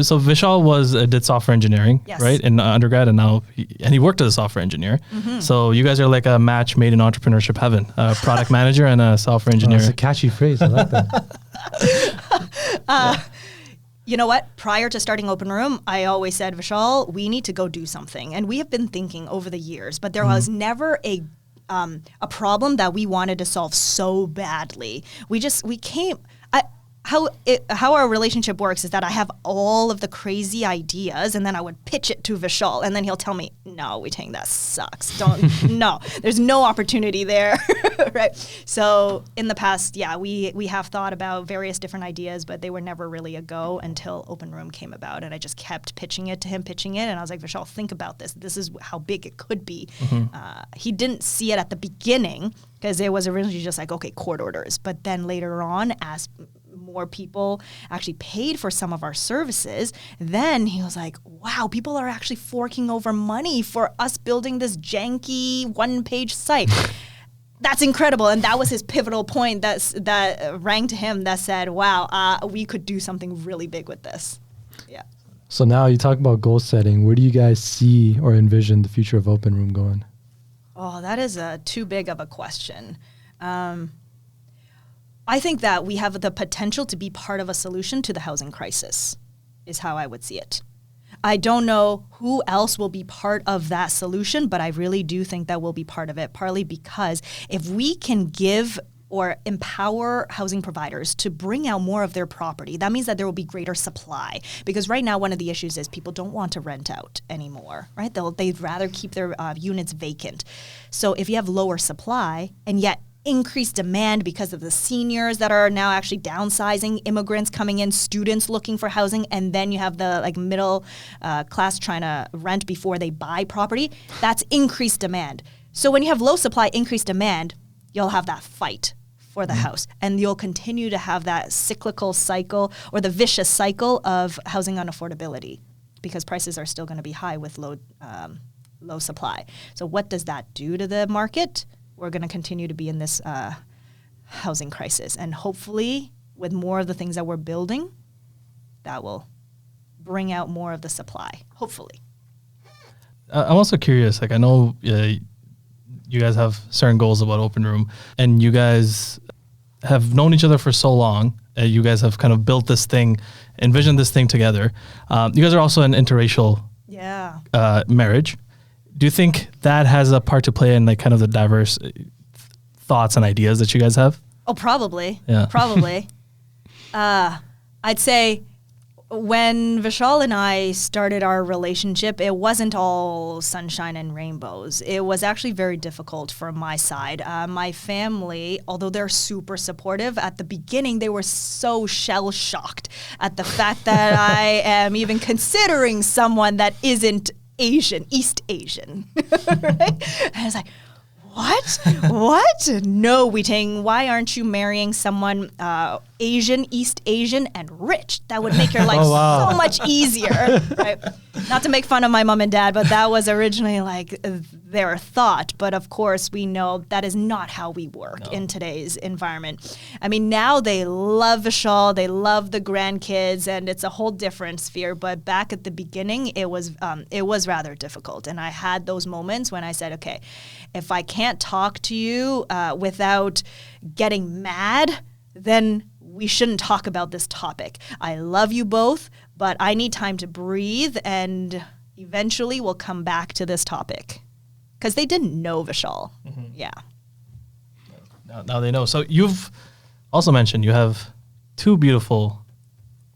so Vishal did software engineering, right, in undergrad, and now he worked as a software engineer. Mm-hmm. So you guys are like a match made in entrepreneurship heaven, a product manager and a software engineer. That's a catchy phrase. I like that. You know what? Prior to starting Open Room, I always said, Vishal, we need to go do something. And we have been thinking over the years, but there was never a problem that we wanted to solve so badly. How our relationship works is that I have all of the crazy ideas and then I would pitch it to Vishal and then he'll tell me, no, Weiting, that sucks. No, there's no opportunity there, right? So in the past, we have thought about various different ideas, but they were never really a go until Open Room came about. And I just kept pitching it to him, and I was like, Vishal, think about this. This is how big it could be. Mm-hmm. He didn't see it at the beginning because it was originally just like, okay, court orders. But then later on, as more people actually paid for some of our services, then he was like, wow, people are actually forking over money for us building this janky one-page site. That's incredible. And that was his pivotal point that rang to him that said, wow, we could do something really big with this. Yeah. So now you talk about goal setting. Where do you guys see or envision the future of Open Room going? Oh, that is too big of a question. I think that we have the potential to be part of a solution to the housing crisis, is how I would see it. I don't know who else will be part of that solution, but I really do think that we'll be part of it, partly because if we can give or empower housing providers to bring out more of their property, that means that there will be greater supply. Because right now, one of the issues is people don't want to rent out anymore, right? They'd rather keep their units vacant. So if you have lower supply and yet increased demand because of the seniors that are now actually downsizing, immigrants coming in, students looking for housing, and then you have the middle class trying to rent before they buy property, that's increased demand. So when you have low supply, increased demand, you'll have that fight for the house, and you'll continue to have that cyclical cycle or the vicious cycle of housing unaffordability because prices are still going to be high with low supply. So what does that do to the market? We're going to continue to be in this housing crisis. And hopefully, with more of the things that we're building, that will bring out more of the supply, hopefully. I'm also curious, I know you guys have certain goals about Open Room, and you guys have known each other for so long. You guys have kind of built this thing, envisioned this thing together. You guys are also an interracial marriage. Do you think that has a part to play in kind of the diverse thoughts and ideas that you guys have? Oh, probably. Yeah. Probably. I'd say when Vishal and I started our relationship, it wasn't all sunshine and rainbows. It was actually very difficult from my side. My family, although they're super supportive, at the beginning they were so shell-shocked at the fact that I am even considering someone that isn't Asian, East Asian. Right? And I was like, what? What? No, Weiting, why aren't you marrying someone Asian, East Asian, and rich? That would make your life so much easier. Right? Not to make fun of my mom and dad, but that was originally like their thought. But of course, we know that is not how we work in today's environment. I mean, now they love Vishal, they love the grandkids, and it's a whole different sphere. But back at the beginning, it was rather difficult. And I had those moments when I said, okay, if I can't talk to you without getting mad, then we shouldn't talk about this topic. I love you both, but I need time to breathe, and eventually we'll come back to this topic. Because they didn't know Vishal. Mm-hmm. Yeah. Now they know. So you've also mentioned you have 2 beautiful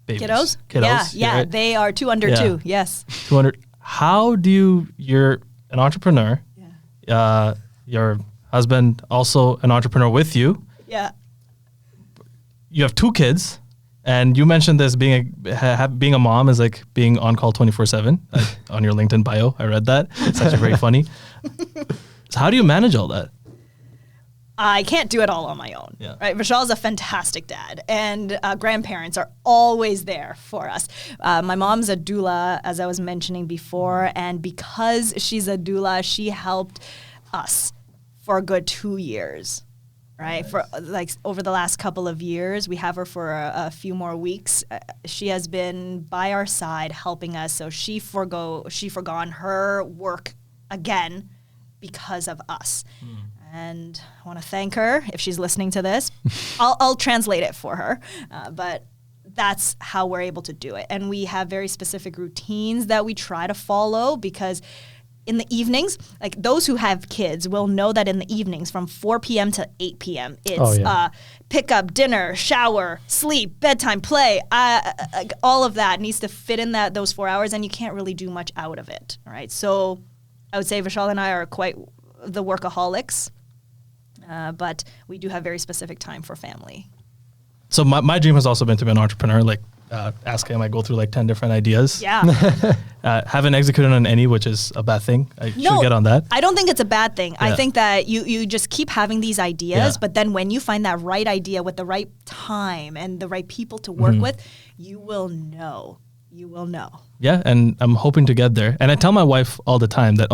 babies. Kiddos? Yeah, right? They are 2 under 2, yes. 200. How do you're an entrepreneur. Your husband also an entrepreneur with you. Yeah. You have 2 kids, and you mentioned this being a mom is like being on call 24/7 on your LinkedIn bio. I read that. It's actually very funny. So how do you manage all that? I can't do it all on my own. Yeah. Right? Vishal's a fantastic dad, and grandparents are always there for us. My mom's a doula, as I was mentioning before, and because she's a doula, she helped us for a good 2 years. Right? Nice. For like over the last couple of years, we have her for a few more weeks. She has been by our side helping us. So she forgone her work again because of us. And I want to thank her if she's listening to this. I'll translate it for her, but that's how we're able to do it. And we have very specific routines that we try to follow, because in the evenings, like those who have kids will know that in the evenings from 4 p.m. to 8 p.m., it's pick up, dinner, shower, sleep, bedtime, play. All of that needs to fit in those 4 hours, and you can't really do much out of it. Right? So I would say Vishal and I are quite the workaholics, but we do have very specific time for family. So my dream has also been to be an entrepreneur. Like ask him, I go through like 10 different ideas. Yeah. Haven't executed on any, which is a bad thing. I should get on that. I don't think it's a bad thing. Yeah. I think that you just keep having these ideas, but then when you find that right idea with the right time and the right people to work with, you will know. You will know. Yeah, and I'm hoping to get there. And I tell my wife all the time that,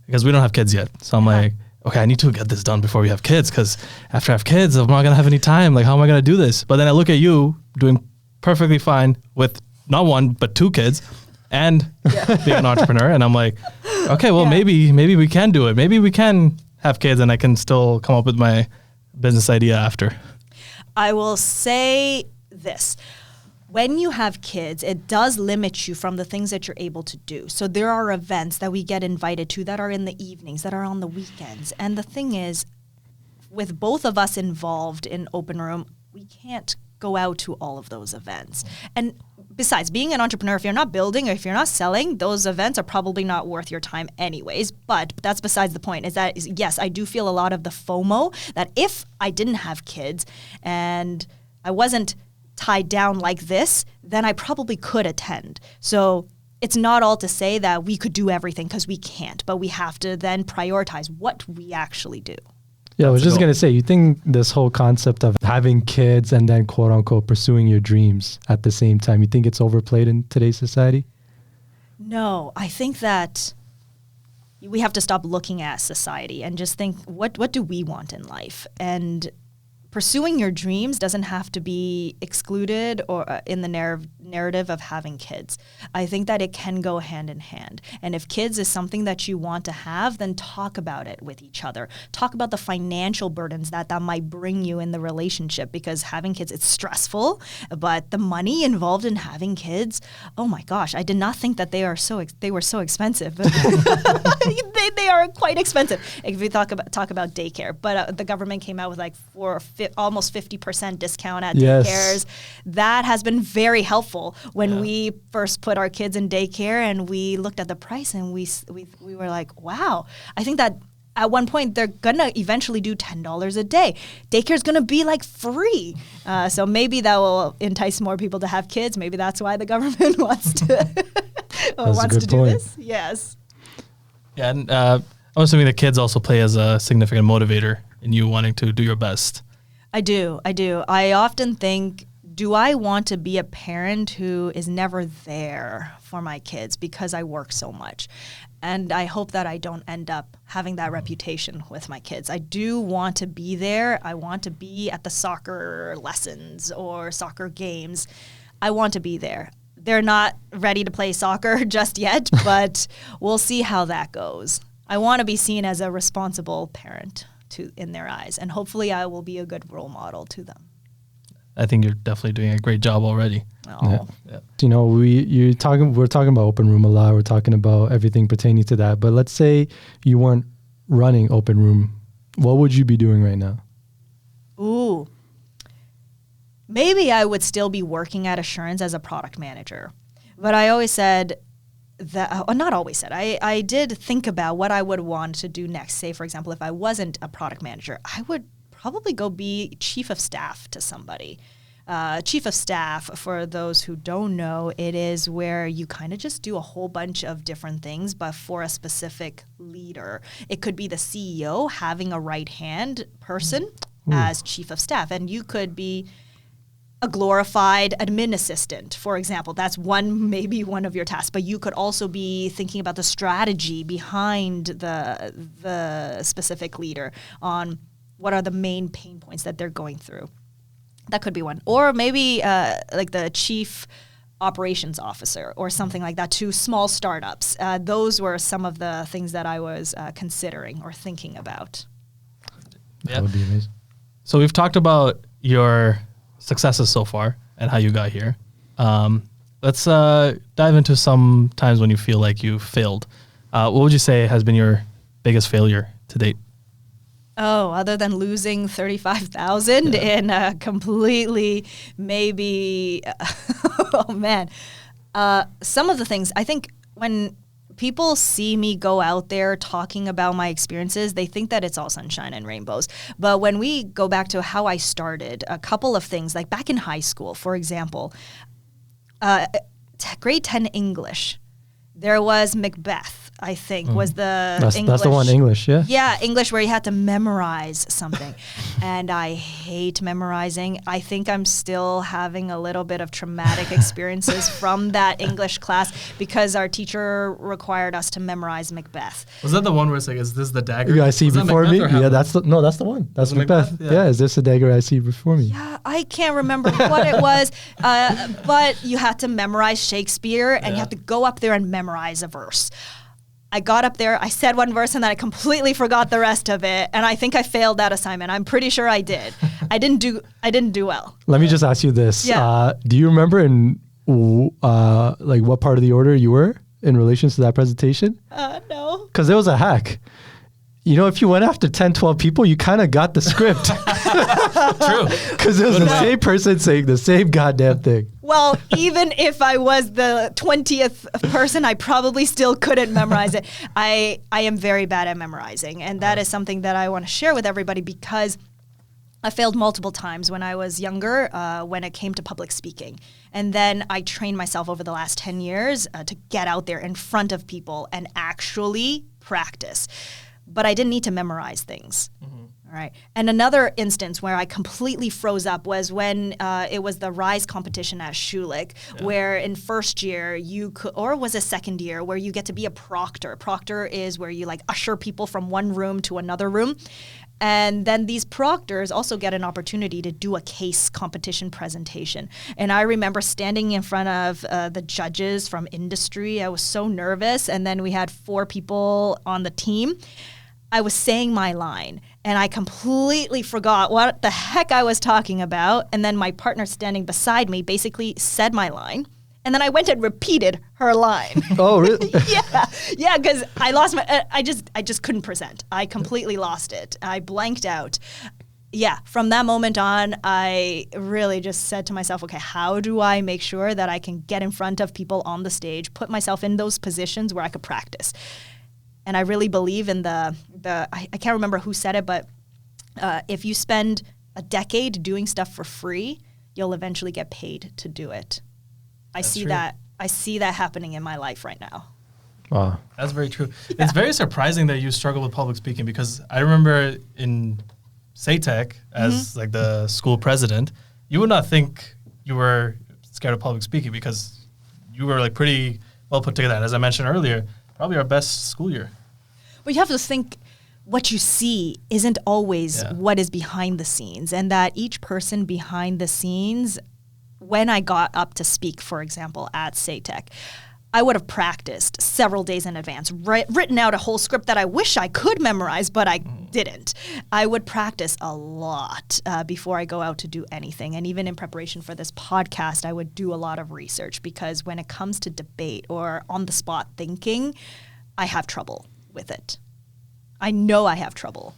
because we don't have kids yet. So I'm like, okay, I need to get this done before we have kids, because after I have kids, I'm not going to have any time. Like, how am I going to do this? But then I look at you doing perfectly fine with not 1, but 2 kids and being an entrepreneur. And I'm like, okay, well, maybe we can do it. Maybe we can have kids and I can still come up with my business idea after. I will say this. When you have kids, it does limit you from the things that you're able to do. So there are events that we get invited to that are in the evenings, that are on the weekends. And the thing is, with both of us involved in Openroom, we can't go out to all of those events. And besides, being an entrepreneur, if you're not building or if you're not selling, those events are probably not worth your time anyways. But that's besides the point, yes, I do feel a lot of the FOMO that if I didn't have kids and I wasn't tied down like this, then I probably could attend. So it's not all to say that we could do everything, because we can't, but we have to then prioritize what we actually do. Yeah, I was just going to say, you think this whole concept of having kids and then quote unquote pursuing your dreams at the same time, you think it's overplayed in today's society? No, I think that we have to stop looking at society and just think, what do we want in life? And pursuing your dreams doesn't have to be excluded or in the narrative of having kids. I think that it can go hand in hand. And if kids is something that you want to have, then talk about it with each other. Talk about the financial burdens that might bring you in the relationship, because having kids, it's stressful, but the money involved in having kids, oh my gosh, I did not think that they were so expensive. they are quite expensive. If we talk about daycare, but the government came out with like $450 almost 50% discount at Yes. daycares. That has been very helpful when we first put our kids in daycare and we looked at the price and we were like, wow, I think that at one point they're gonna eventually do $10 a day. Daycare's gonna be like free. So maybe that will entice more people to have kids. Maybe that's why the government wants to do this. Yes. Yeah, and I'm assuming the kids also play as a significant motivator in you wanting to do your best. I do. I often think, do I want to be a parent who is never there for my kids because I work so much? And I hope that I don't end up having that reputation with my kids. I do want to be there. I want to be at the soccer lessons or soccer games. I want to be there. They're not ready to play soccer just yet, but we'll see how that goes. I want to be seen as a responsible parent in their eyes, and hopefully I will be a good role model to them. I think you're definitely doing a great job already. Oh. Yeah. You know, we're talking about Openroom a lot. We're talking about everything pertaining to that. But let's say you weren't running Openroom. What would you be doing right now? Ooh. Maybe I would still be working at Assurance as a product manager. But I always said that, not always said, I did think about what I would want to do next. Say, for example, if I wasn't a product manager, I would probably go be chief of staff to somebody. Chief of staff, for those who don't know, it is where you kind of just do a whole bunch of different things, but for a specific leader. It could be the CEO having a right-hand person as chief of staff, and you could be a glorified admin assistant, for example. That's maybe one of your tasks, but you could also be thinking about the strategy behind the specific leader on what are the main pain points that they're going through. That could be one. Or maybe like the chief operations officer or something like that to small startups. Those were some of the things that I was considering or thinking about. Yeah. That would be amazing. So we've talked about your successes so far and how you got here. Let's dive into some times when you feel like you failed. What would you say has been your biggest failure to date? Oh, other than losing 35,000 in a completely maybe, oh man. Some of the things, I think when people see me go out there talking about my experiences, they think that it's all sunshine and rainbows. But when we go back to how I started, a couple of things, like back in high school, for example, grade 10 English, there was Macbeth, I think, was the English. That's the one, English, yeah? Yeah, English, where you had to memorize something. And I hate memorizing. I think I'm still having a little bit of traumatic experiences from that English class because our teacher required us to memorize Macbeth. Was that the one where it's like, is this the dagger? You guys see Was that before me? Macbeth or Yeah, Hamlet? that's the one. That's Was it Macbeth. Macbeth? Yeah. Yeah. Is this the dagger I see before me? Yeah, I can't remember what it was, but you had to memorize Shakespeare and you had to go up there and memorize a verse. I got up there, I said one verse, and then I completely forgot the rest of it, and I think I failed that assignment. I'm pretty sure I did. I didn't do well. Let me just ask you this. Yeah. Do you remember in like what part of the order you were in relation to that presentation? No. Because there was a hack. You know, if you went after 10, 12 people, you kind of got the script. True. Because it was the same person saying the same goddamn thing. Well, even if I was the 20th person, I probably still couldn't memorize it. I am very bad at memorizing, and that is something that I want to share with everybody because I failed multiple times when I was younger when it came to public speaking. And then I trained myself over the last 10 years to get out there in front of people and actually practice. But I didn't need to memorize things. All right. And another instance where I completely froze up was when it was the RISE competition at Schulich, where in first year you could, or was it second year, where you get to be a proctor. Proctor is where you like usher people from one room to another room. And then these proctors also get an opportunity to do a case competition presentation. And I remember standing in front of the judges from industry. I was so nervous. And then we had 4 people on the team. I was saying my line and I completely forgot what the heck I was talking about. And then my partner standing beside me basically said my line. And then I went and repeated her line. Oh, really? Yeah, because I lost my, I just couldn't present. I completely lost it. I blanked out. yeah, from that moment on, I really just said to myself, okay, how do I make sure that I can get in front of people on the stage, put myself in those positions where I could practice? And I really believe in I can't remember who said it, but if you spend a decade doing stuff for free, you'll eventually get paid to do it. I see that happening in my life right now. Wow. That's very true. Yeah. It's very surprising that you struggle with public speaking, because I remember in SATEC as like the school president, you would not think you were scared of public speaking, because you were like pretty well put together. And as I mentioned earlier, probably our best school year. But you have to think what you see isn't always what is behind the scenes, and that each person behind the scenes, when I got up to speak, for example, at SATEC, I would have practiced several days in advance, written out a whole script that I wish I could memorize, but I didn't. I would practice a lot before I go out to do anything. And even in preparation for this podcast, I would do a lot of research, because when it comes to debate or on-the-spot thinking, I have trouble with it. I know I have trouble.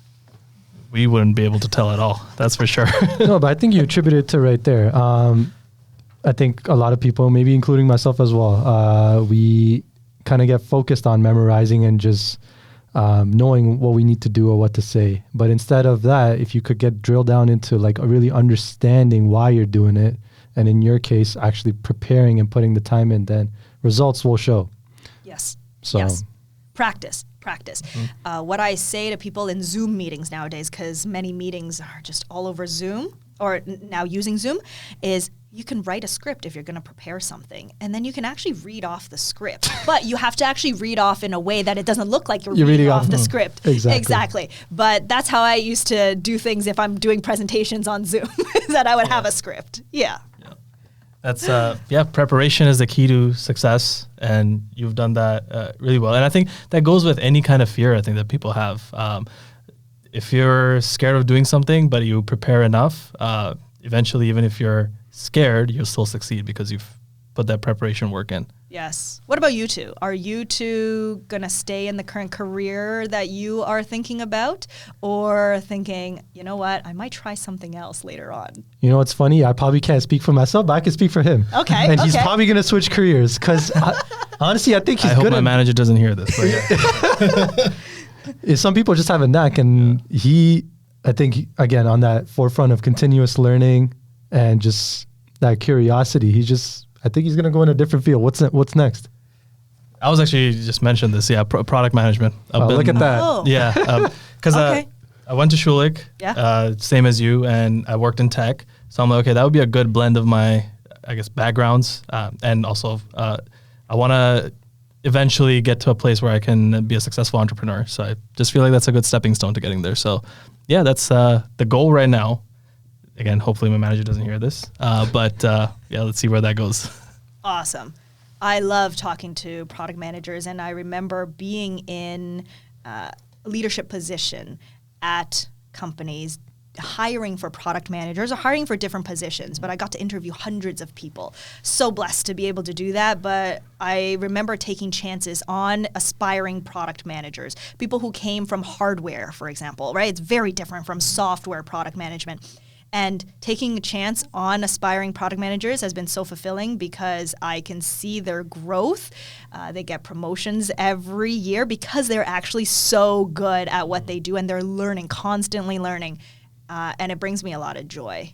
We wouldn't be able to tell at all. That's for sure. No, but I think you attributed it to right there. I think a lot of people, maybe including myself as well, we kind of get focused on memorizing and just knowing what we need to do or what to say. But instead of that, if you could get drilled down into like really understanding why you're doing it, and in your case, actually preparing and putting the time in, then results will show. Yes. So yes. Practice. What I say to people in Zoom meetings nowadays, because many meetings are just all over Zoom, or now using Zoom, is you can write a script if you're going to prepare something, and then you can actually read off the script. But you have to actually read off in a way that it doesn't look like you're reading off the script. Exactly. But that's how I used to do things if I'm doing presentations on Zoom, that I would have a script. Yeah. That's preparation is the key to success, and you've done that really well. And I think that goes with any kind of fear I think that people have. If you're scared of doing something, but you prepare enough, eventually, even if you're scared, you'll still succeed because you've put that preparation work in. Yes. What about you two? Are you two going to stay in the current career that you are thinking about, or thinking, you know what, I might try something else later on? You know what's funny? I probably can't speak for myself, but I can speak for him. Okay. And he's probably going to switch careers, because honestly, I think he's good. I hope my manager doesn't hear this. But yeah. Some people just have a knack, and I think, again, on that forefront of continuous learning and just that curiosity, I think he's going to go in a different field. What's next? I was actually just mentioned this. Yeah, product management. Look at that. Oh. Yeah, because I went to Schulich, same as you, and I worked in tech. So I'm like, okay, that would be a good blend of my, I guess, backgrounds, and also I want to eventually get to a place where I can be a successful entrepreneur. So I just feel like that's a good stepping stone to getting there. So yeah, that's the goal right now. Again, hopefully my manager doesn't hear this, but let's see where that goes. Awesome. I love talking to product managers, and I remember being in a leadership position at companies, hiring for product managers or hiring for different positions, but I got to interview hundreds of people. So blessed to be able to do that, but I remember taking chances on aspiring product managers, people who came from hardware, for example, right? It's very different from software product management. And taking a chance on aspiring product managers has been so fulfilling, because I can see their growth. They get promotions every year because they're actually so good at what they do, and they're learning, constantly learning. And it brings me a lot of joy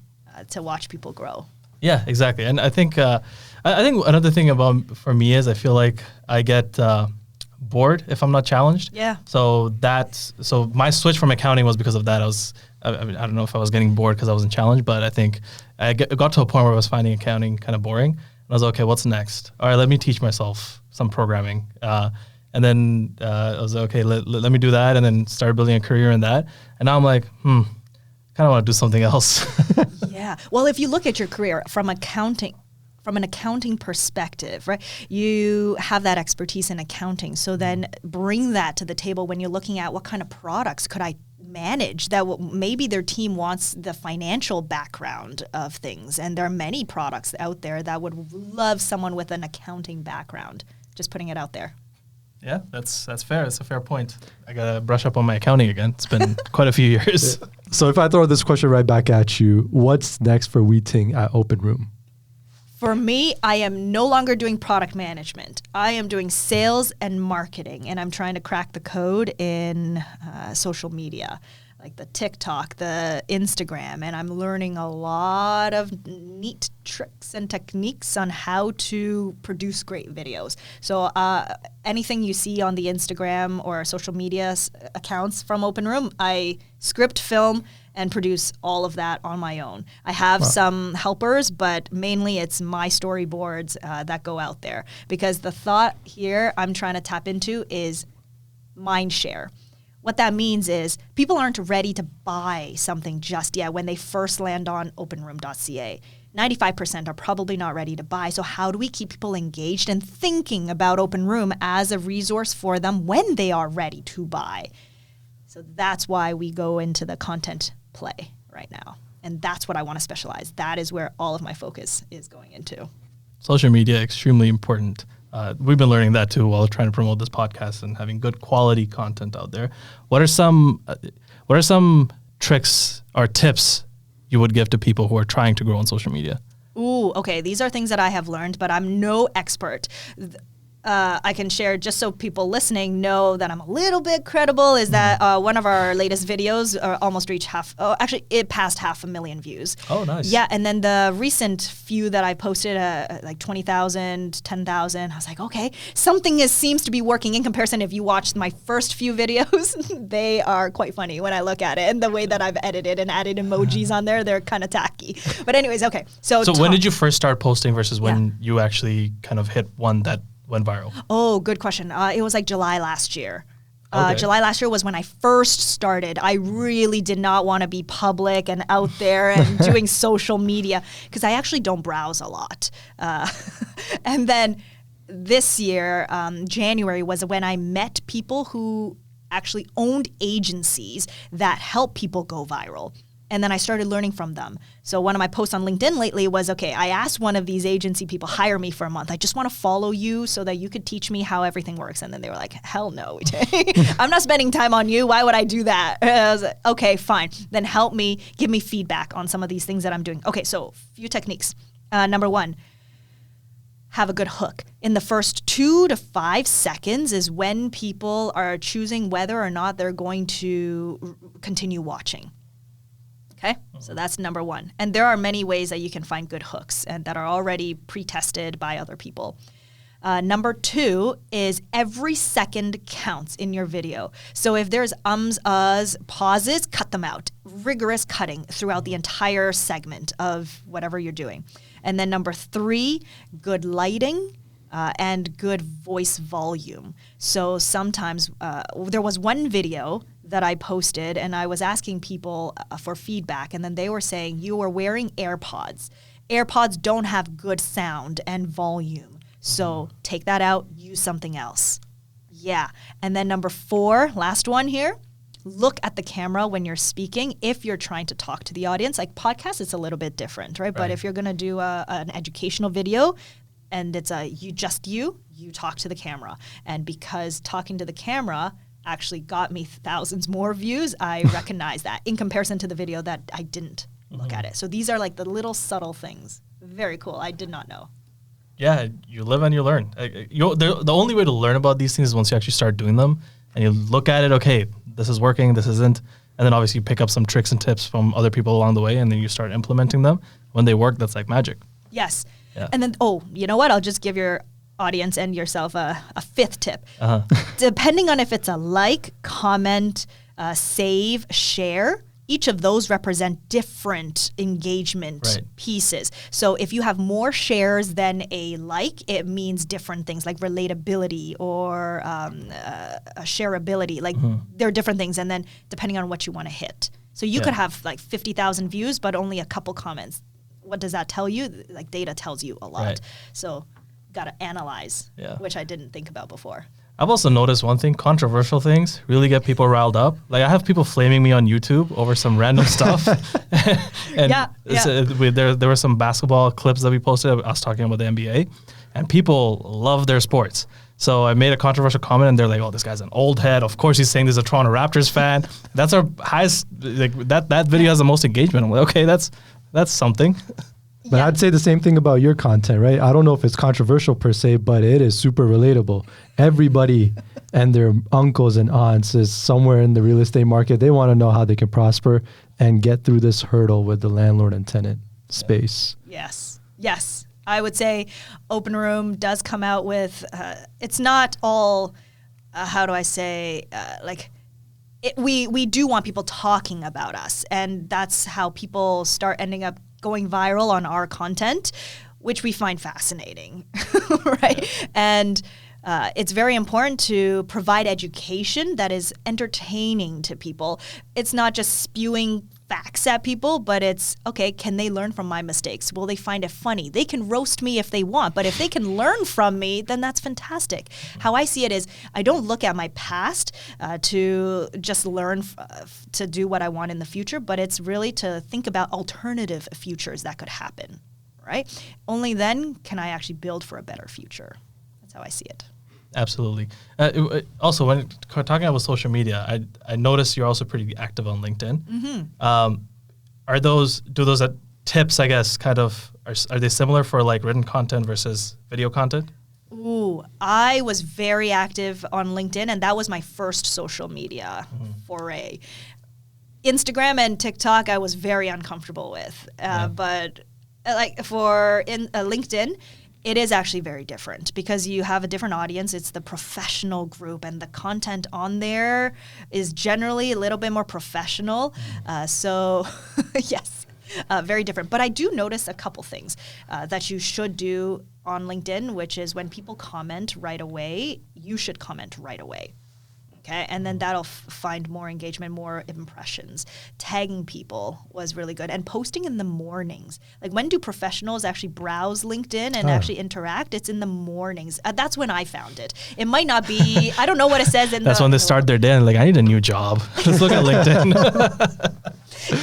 to watch people grow. Yeah, exactly. And I think another thing for me is I feel like I get bored if I'm not challenged. Yeah. So my switch from accounting was because of that. I don't know if I was getting bored because I wasn't challenged, but I think I got to a point where I was finding accounting kind of boring. And I was like, okay, what's next? All right, let me teach myself some programming. And then I was like, okay, let me do that, and then started building a career in that. And now I'm like, kind of want to do something else. Yeah. Well, if you look at your career from an accounting perspective, right, you have that expertise in accounting. So then bring that to the table when you're looking at what kind of products could I manage that maybe their team wants the financial background of things. And there are many products out there that would love someone with an accounting background. Just putting it out there. Yeah, that's fair. It's a fair point. I gotta brush up on my accounting again. It's been quite a few years. So if I throw this question right back at you, what's next for Weiting at Openroom? For me, I am no longer doing product management. I am doing sales and marketing, and I'm trying to crack the code in social media, like the TikTok, the Instagram, and I'm learning a lot of neat tricks and techniques on how to produce great videos. So anything you see on the Instagram or social media accounts from Openroom, I script, film, and produce all of that on my own. I have some helpers, but mainly it's my storyboards that go out there. Because the thought here I'm trying to tap into is mind share. What that means is people aren't ready to buy something just yet when they first land on openroom.ca. 95% are probably not ready to buy. So how do we keep people engaged and thinking about Openroom as a resource for them when they are ready to buy? So that's why we go into the content play right now. And that's what I want to specialize. That is where all of my focus is going into. Social media, extremely important. We've been learning that too while trying to promote this podcast and having good quality content out there. What are some tricks or tips you would give to people who are trying to grow on social media? Ooh, okay. These are things that I have learned, but I'm no expert. I can share just so people listening know that I'm a little bit credible is that one of our latest videos almost reached it passed 500,000 views. Oh, nice. Yeah, and then the recent few that I posted, like 20,000, 10,000, I was like, okay, something seems to be working in comparison. If you watched my first few videos, they are quite funny when I look at it. And the way that I've edited and added emojis on there, they're kind of tacky. But anyways, okay. So when did you first start posting versus when you actually kind of hit one that went viral? Oh, good question. It was like July last year. Okay. July last year was when I first started. I really did not want to be public and out there and doing social media because I actually don't browse a lot. And then this year, January, was when I met people who actually owned agencies that help people go viral. And then I started learning from them. So one of my posts on LinkedIn lately was, okay, I asked one of these agency people, hire me for a month. I just want to follow you so that you could teach me how everything works. And then they were like, hell no, I'm not spending time on you. Why would I do that? And I was like, okay, fine. Then help me, give me feedback on some of these things that I'm doing. Okay, so few techniques. Number one, have a good hook. In the first 2 to 5 seconds is when people are choosing whether or not they're going to continue watching. Okay, so that's number one. And there are many ways that you can find good hooks and that are already pre-tested by other people. Number two is every second counts in your video. So if there's ums, uhs, pauses, cut them out. Rigorous cutting throughout the entire segment of whatever you're doing. And then number three, good lighting. And good voice volume. So sometimes there was one video that I posted and I was asking people for feedback, and then they were saying, you are wearing AirPods. AirPods don't have good sound and volume. So take that out, use something else. Yeah. And then number four, last one here, look at the camera when you're speaking if you're trying to talk to the audience. Like podcasts, it's a little bit different, right? But if you're going to do an educational video, and it's you talk to the camera. And because talking to the camera actually got me thousands more views, I recognize that in comparison to the video that I didn't look at it. So these are like the little subtle things. Very cool. I did not know. Yeah, you live and you learn. The only way to learn about these things is once you actually start doing them and you look at it, okay, this is working, this isn't. And then obviously you pick up some tricks and tips from other people along the way and then you start implementing them. When they work, that's like magic. Yes. Yeah. And then, you know what? I'll just give your audience and yourself a fifth tip. Depending on if it's a like, comment, save, share, each of those represent different engagement pieces. So if you have more shares than a like, it means different things like relatability or shareability. Like there are different things. And then depending on what you want to hit. So you could have like 50,000 views, but only a couple comments. What does that tell you? Like data tells you a lot. So got to analyze, which I didn't think about before. I've also noticed one thing, controversial things really get people riled up. Like I have people flaming me on YouTube over some random stuff. And there were some basketball clips that we posted. I was talking about the NBA and people love their sports. So I made a controversial comment, and they're like, "Oh, this guy's an old head. Of course, he's saying this is a Toronto Raptors fan." That's our highest. Like that video has the most engagement. I'm like, okay, that's something. But I'd say the same thing about your content, right? I don't know if it's controversial per se, but it is super relatable. Everybody and their uncles and aunts is somewhere in the real estate market. They want to know how they can prosper and get through this hurdle with the landlord and tenant space. Yes. Yes. I would say Openroom does come out with, it's not all, how do I say, we do want people talking about us. And that's how people start ending up going viral on our content, which we find fascinating, right? Yeah. And it's very important to provide education that is entertaining to people. It's not just spewing facts at people, but it's, okay, can they learn from my mistakes? Will they find it funny? They can roast me if they want, but if they can learn from me, then that's fantastic. How I see it is I don't look at my past to just learn to do what I want in the future, but it's really to think about alternative futures that could happen, right? Only then can I actually build for a better future. That's how I see it. Absolutely. Also, when talking about social media, I noticed you're also pretty active on LinkedIn. Mm-hmm. Do those tips, I guess, kind of, are they similar for like written content versus video content? Ooh, I was very active on LinkedIn, and that was my first social media foray. Instagram and TikTok, I was very uncomfortable with, but like for LinkedIn, it is actually very different because you have a different audience. It's the professional group, and the content on there is generally a little bit more professional. So yes, very different. But I do notice a couple things that you should do on LinkedIn, which is when people comment right away, you should comment right away. Okay, and then that'll find more engagement, more impressions. Tagging people was really good. And posting in the mornings. Like, when do professionals actually browse LinkedIn and actually interact? It's in the mornings. That's when I found it. It might not be, I don't know what it says in That's when they start their day and like, I need a new job. Let's look at LinkedIn.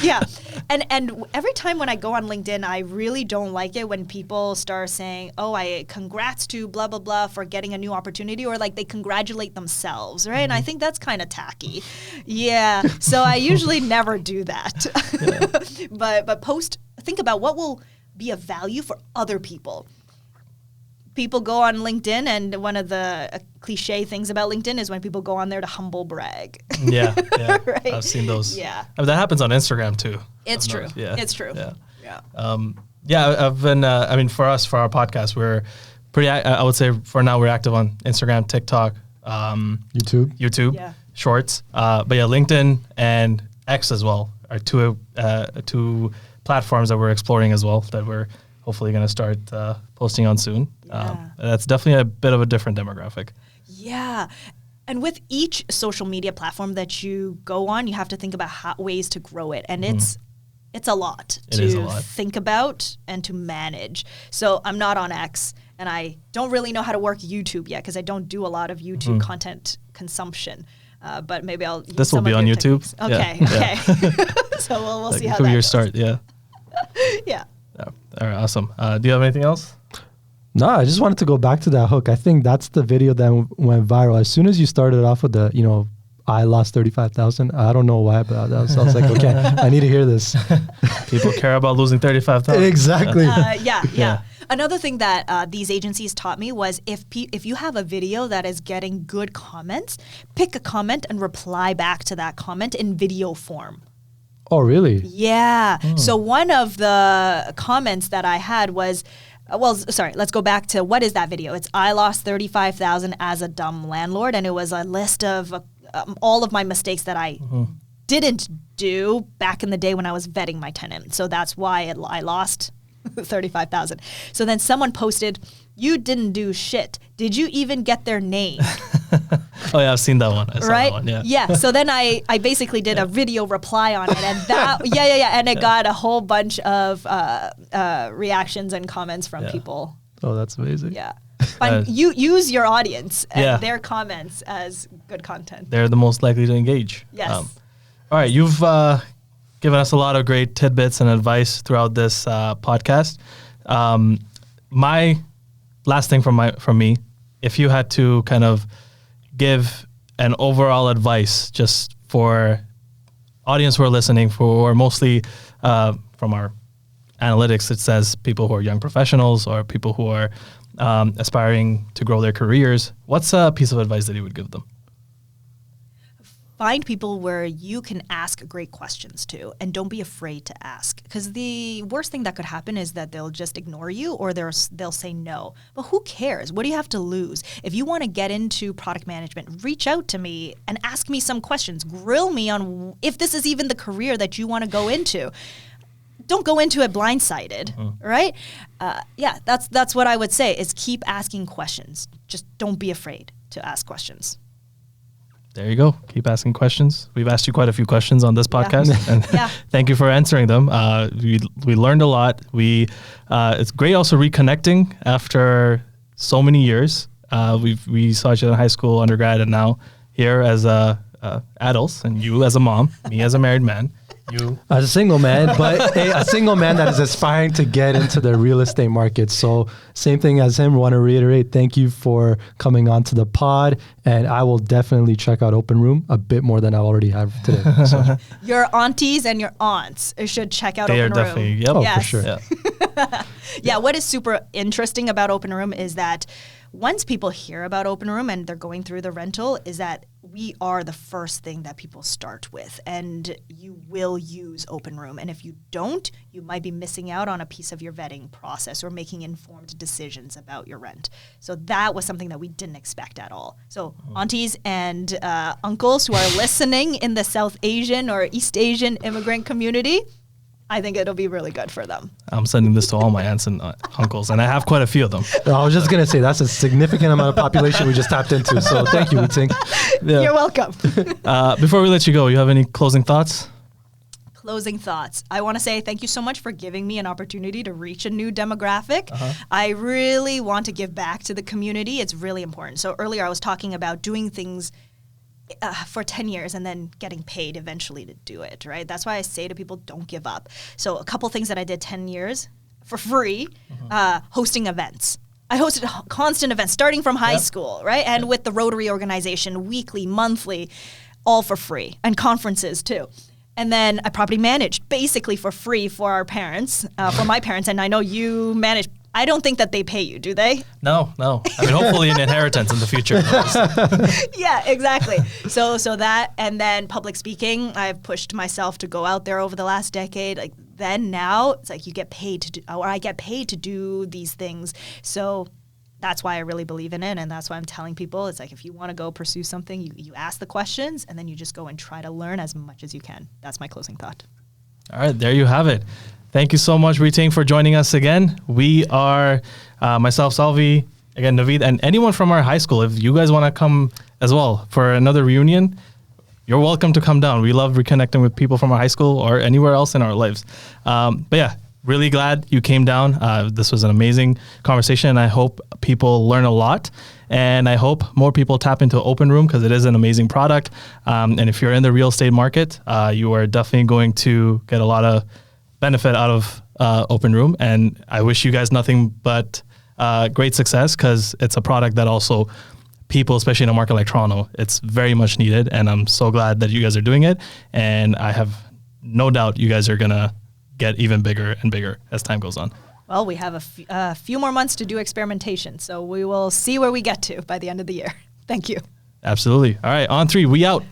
Yeah. And every time when I go on LinkedIn, I really don't like it when people start saying, oh, congrats to blah, blah, blah for getting a new opportunity, or like they congratulate themselves, right? And I think that's kind of tacky. Yeah. So I usually never do that. Yeah. But think about what will be of value for other people. People go on LinkedIn, and one of the cliche things about LinkedIn is when people go on there to humble brag. Yeah. Right? I've seen those. Yeah. I mean, that happens on Instagram too. It's true. Yeah. It's true. Yeah. I've been, for our podcast, we're pretty, I would say for now we're active on Instagram, TikTok, YouTube, Shorts. But yeah, LinkedIn and X as well are two platforms that we're exploring as well that we're hopefully going to start posting on soon. That's definitely a bit of a different demographic. Yeah. And with each social media platform that you go on, you have to think about ways to grow it. And it's a lot to think about and to manage. So I'm not on X, and I don't really know how to work YouTube yet because I don't do a lot of YouTube content consumption. But maybe I'll use This will be on YouTube. Techniques. Okay. So we'll see how that goes. Your start, yeah. Yeah. All right, awesome. Do you have anything else? No, I just wanted to go back to that hook. I think that's the video that went viral. As soon as you started off with the, I lost 35,000. I don't know why, but I was like, okay, I need to hear this. People care about losing 35,000. Exactly. Yeah. Another thing that these agencies taught me was if you have a video that is getting good comments, pick a comment and reply back to that comment in video form. Oh, really? Yeah. So one of the comments that I had was, let's go back to what is that video? It's I lost 35,000 as a dumb landlord, and it was a list of all of my mistakes that I didn't do back in the day when I was vetting my tenant. So that's why I lost 35,000. So then someone posted, "You didn't do shit. Did you even get their name?" Oh yeah, I've seen that one. I saw that one, Yeah. So then I basically did a video reply on it, and that and it got a whole bunch of reactions and comments from people. Oh, that's amazing. Yeah. You use your audience and their comments as good content. They're the most likely to engage. Yes. All right, you've given us a lot of great tidbits and advice throughout this podcast. My last thing from me if you had to kind of give an overall advice just for audience who are listening, for mostly from our analytics, it says people who are young professionals or people who are aspiring to grow their careers, what's a piece of advice that you would give them? Find people where you can ask great questions to, and don't be afraid to ask. Because the worst thing that could happen is that they'll just ignore you, or they'll say no. But who cares? What do you have to lose? If you want to get into product management, reach out to me and ask me some questions. Grill me on if this is even the career that you want to go into. Don't go into it blindsided, right? That's what I would say, is keep asking questions. Just don't be afraid to ask questions. There you go. Keep asking questions. We've asked you quite a few questions on this podcast, and thank you for answering them. We learned a lot. It's great also reconnecting after so many years. We saw each other in high school, undergrad, and now here as adults, and you as a mom, me as a married man. You as a single man, but a single man that is aspiring to get into the real estate market. So same thing as him. Want to reiterate, thank you for coming on to the pod, and I will definitely check out Openroom a bit more than I already have today. So. Your aunties and your aunts should check out Openroom. They are definitely, yep. Oh, for sure. Yeah, what is super interesting about Openroom is that once people hear about Openroom and they're going through the rental, is that we are the first thing that people start with, and you will use Openroom. And if you don't, you might be missing out on a piece of your vetting process or making informed decisions about your rent. So that was something that we didn't expect at all. So aunties and uncles who are listening in the South Asian or East Asian immigrant community, I think it'll be really good for them. I'm sending this to all my aunts and uncles, and I have quite a few of them. I was just going to say, that's a significant amount of population we just tapped into. So thank you, Weiting. Yeah. You're welcome. Before we let you go, you have any closing thoughts? Closing thoughts. I want to say thank you so much for giving me an opportunity to reach a new demographic. I really want to give back to the community. It's really important. So earlier I was talking about doing things for 10 years and then getting paid eventually to do it, right? That's why I say to people, don't give up. So a couple things that I did 10 years for free, hosting events. I hosted constant events starting from high school, right? And with the Rotary organization, weekly, monthly, all for free, and conferences too. And then I property managed basically for free for our parents, for my parents. And I know you manage. I don't think that they pay you, do they? No. I mean, hopefully an inheritance in the future. Yeah, exactly. So that, and then public speaking, I've pushed myself to go out there over the last decade. Like then now, it's like you get paid to do, or I get paid to do these things. So that's why I really believe in it, and that's why I'm telling people, it's like if you want to go pursue something, you ask the questions, and then you just go and try to learn as much as you can. That's my closing thought. All right, there you have it. Thank you so much, Weiting, for joining us again. We are myself, Salvi, again, Naveed, and anyone from our high school. If you guys want to come as well for another reunion, you're welcome to come down. We love reconnecting with people from our high school or anywhere else in our lives. But yeah, really glad you came down. This was an amazing conversation, and I hope people learn a lot. And I hope more people tap into Openroom because it is an amazing product. And if you're in the real estate market, you are definitely going to get a lot of benefit out of Openroom. And I wish you guys nothing but great success because it's a product that also people, especially in a market like Toronto, it's very much needed. And I'm so glad that you guys are doing it. And I have no doubt you guys are going to get even bigger and bigger as time goes on. Well, we have a few more months to do experimentation, so we will see where we get to by the end of the year. Thank you. Absolutely. All right, on 3, we out.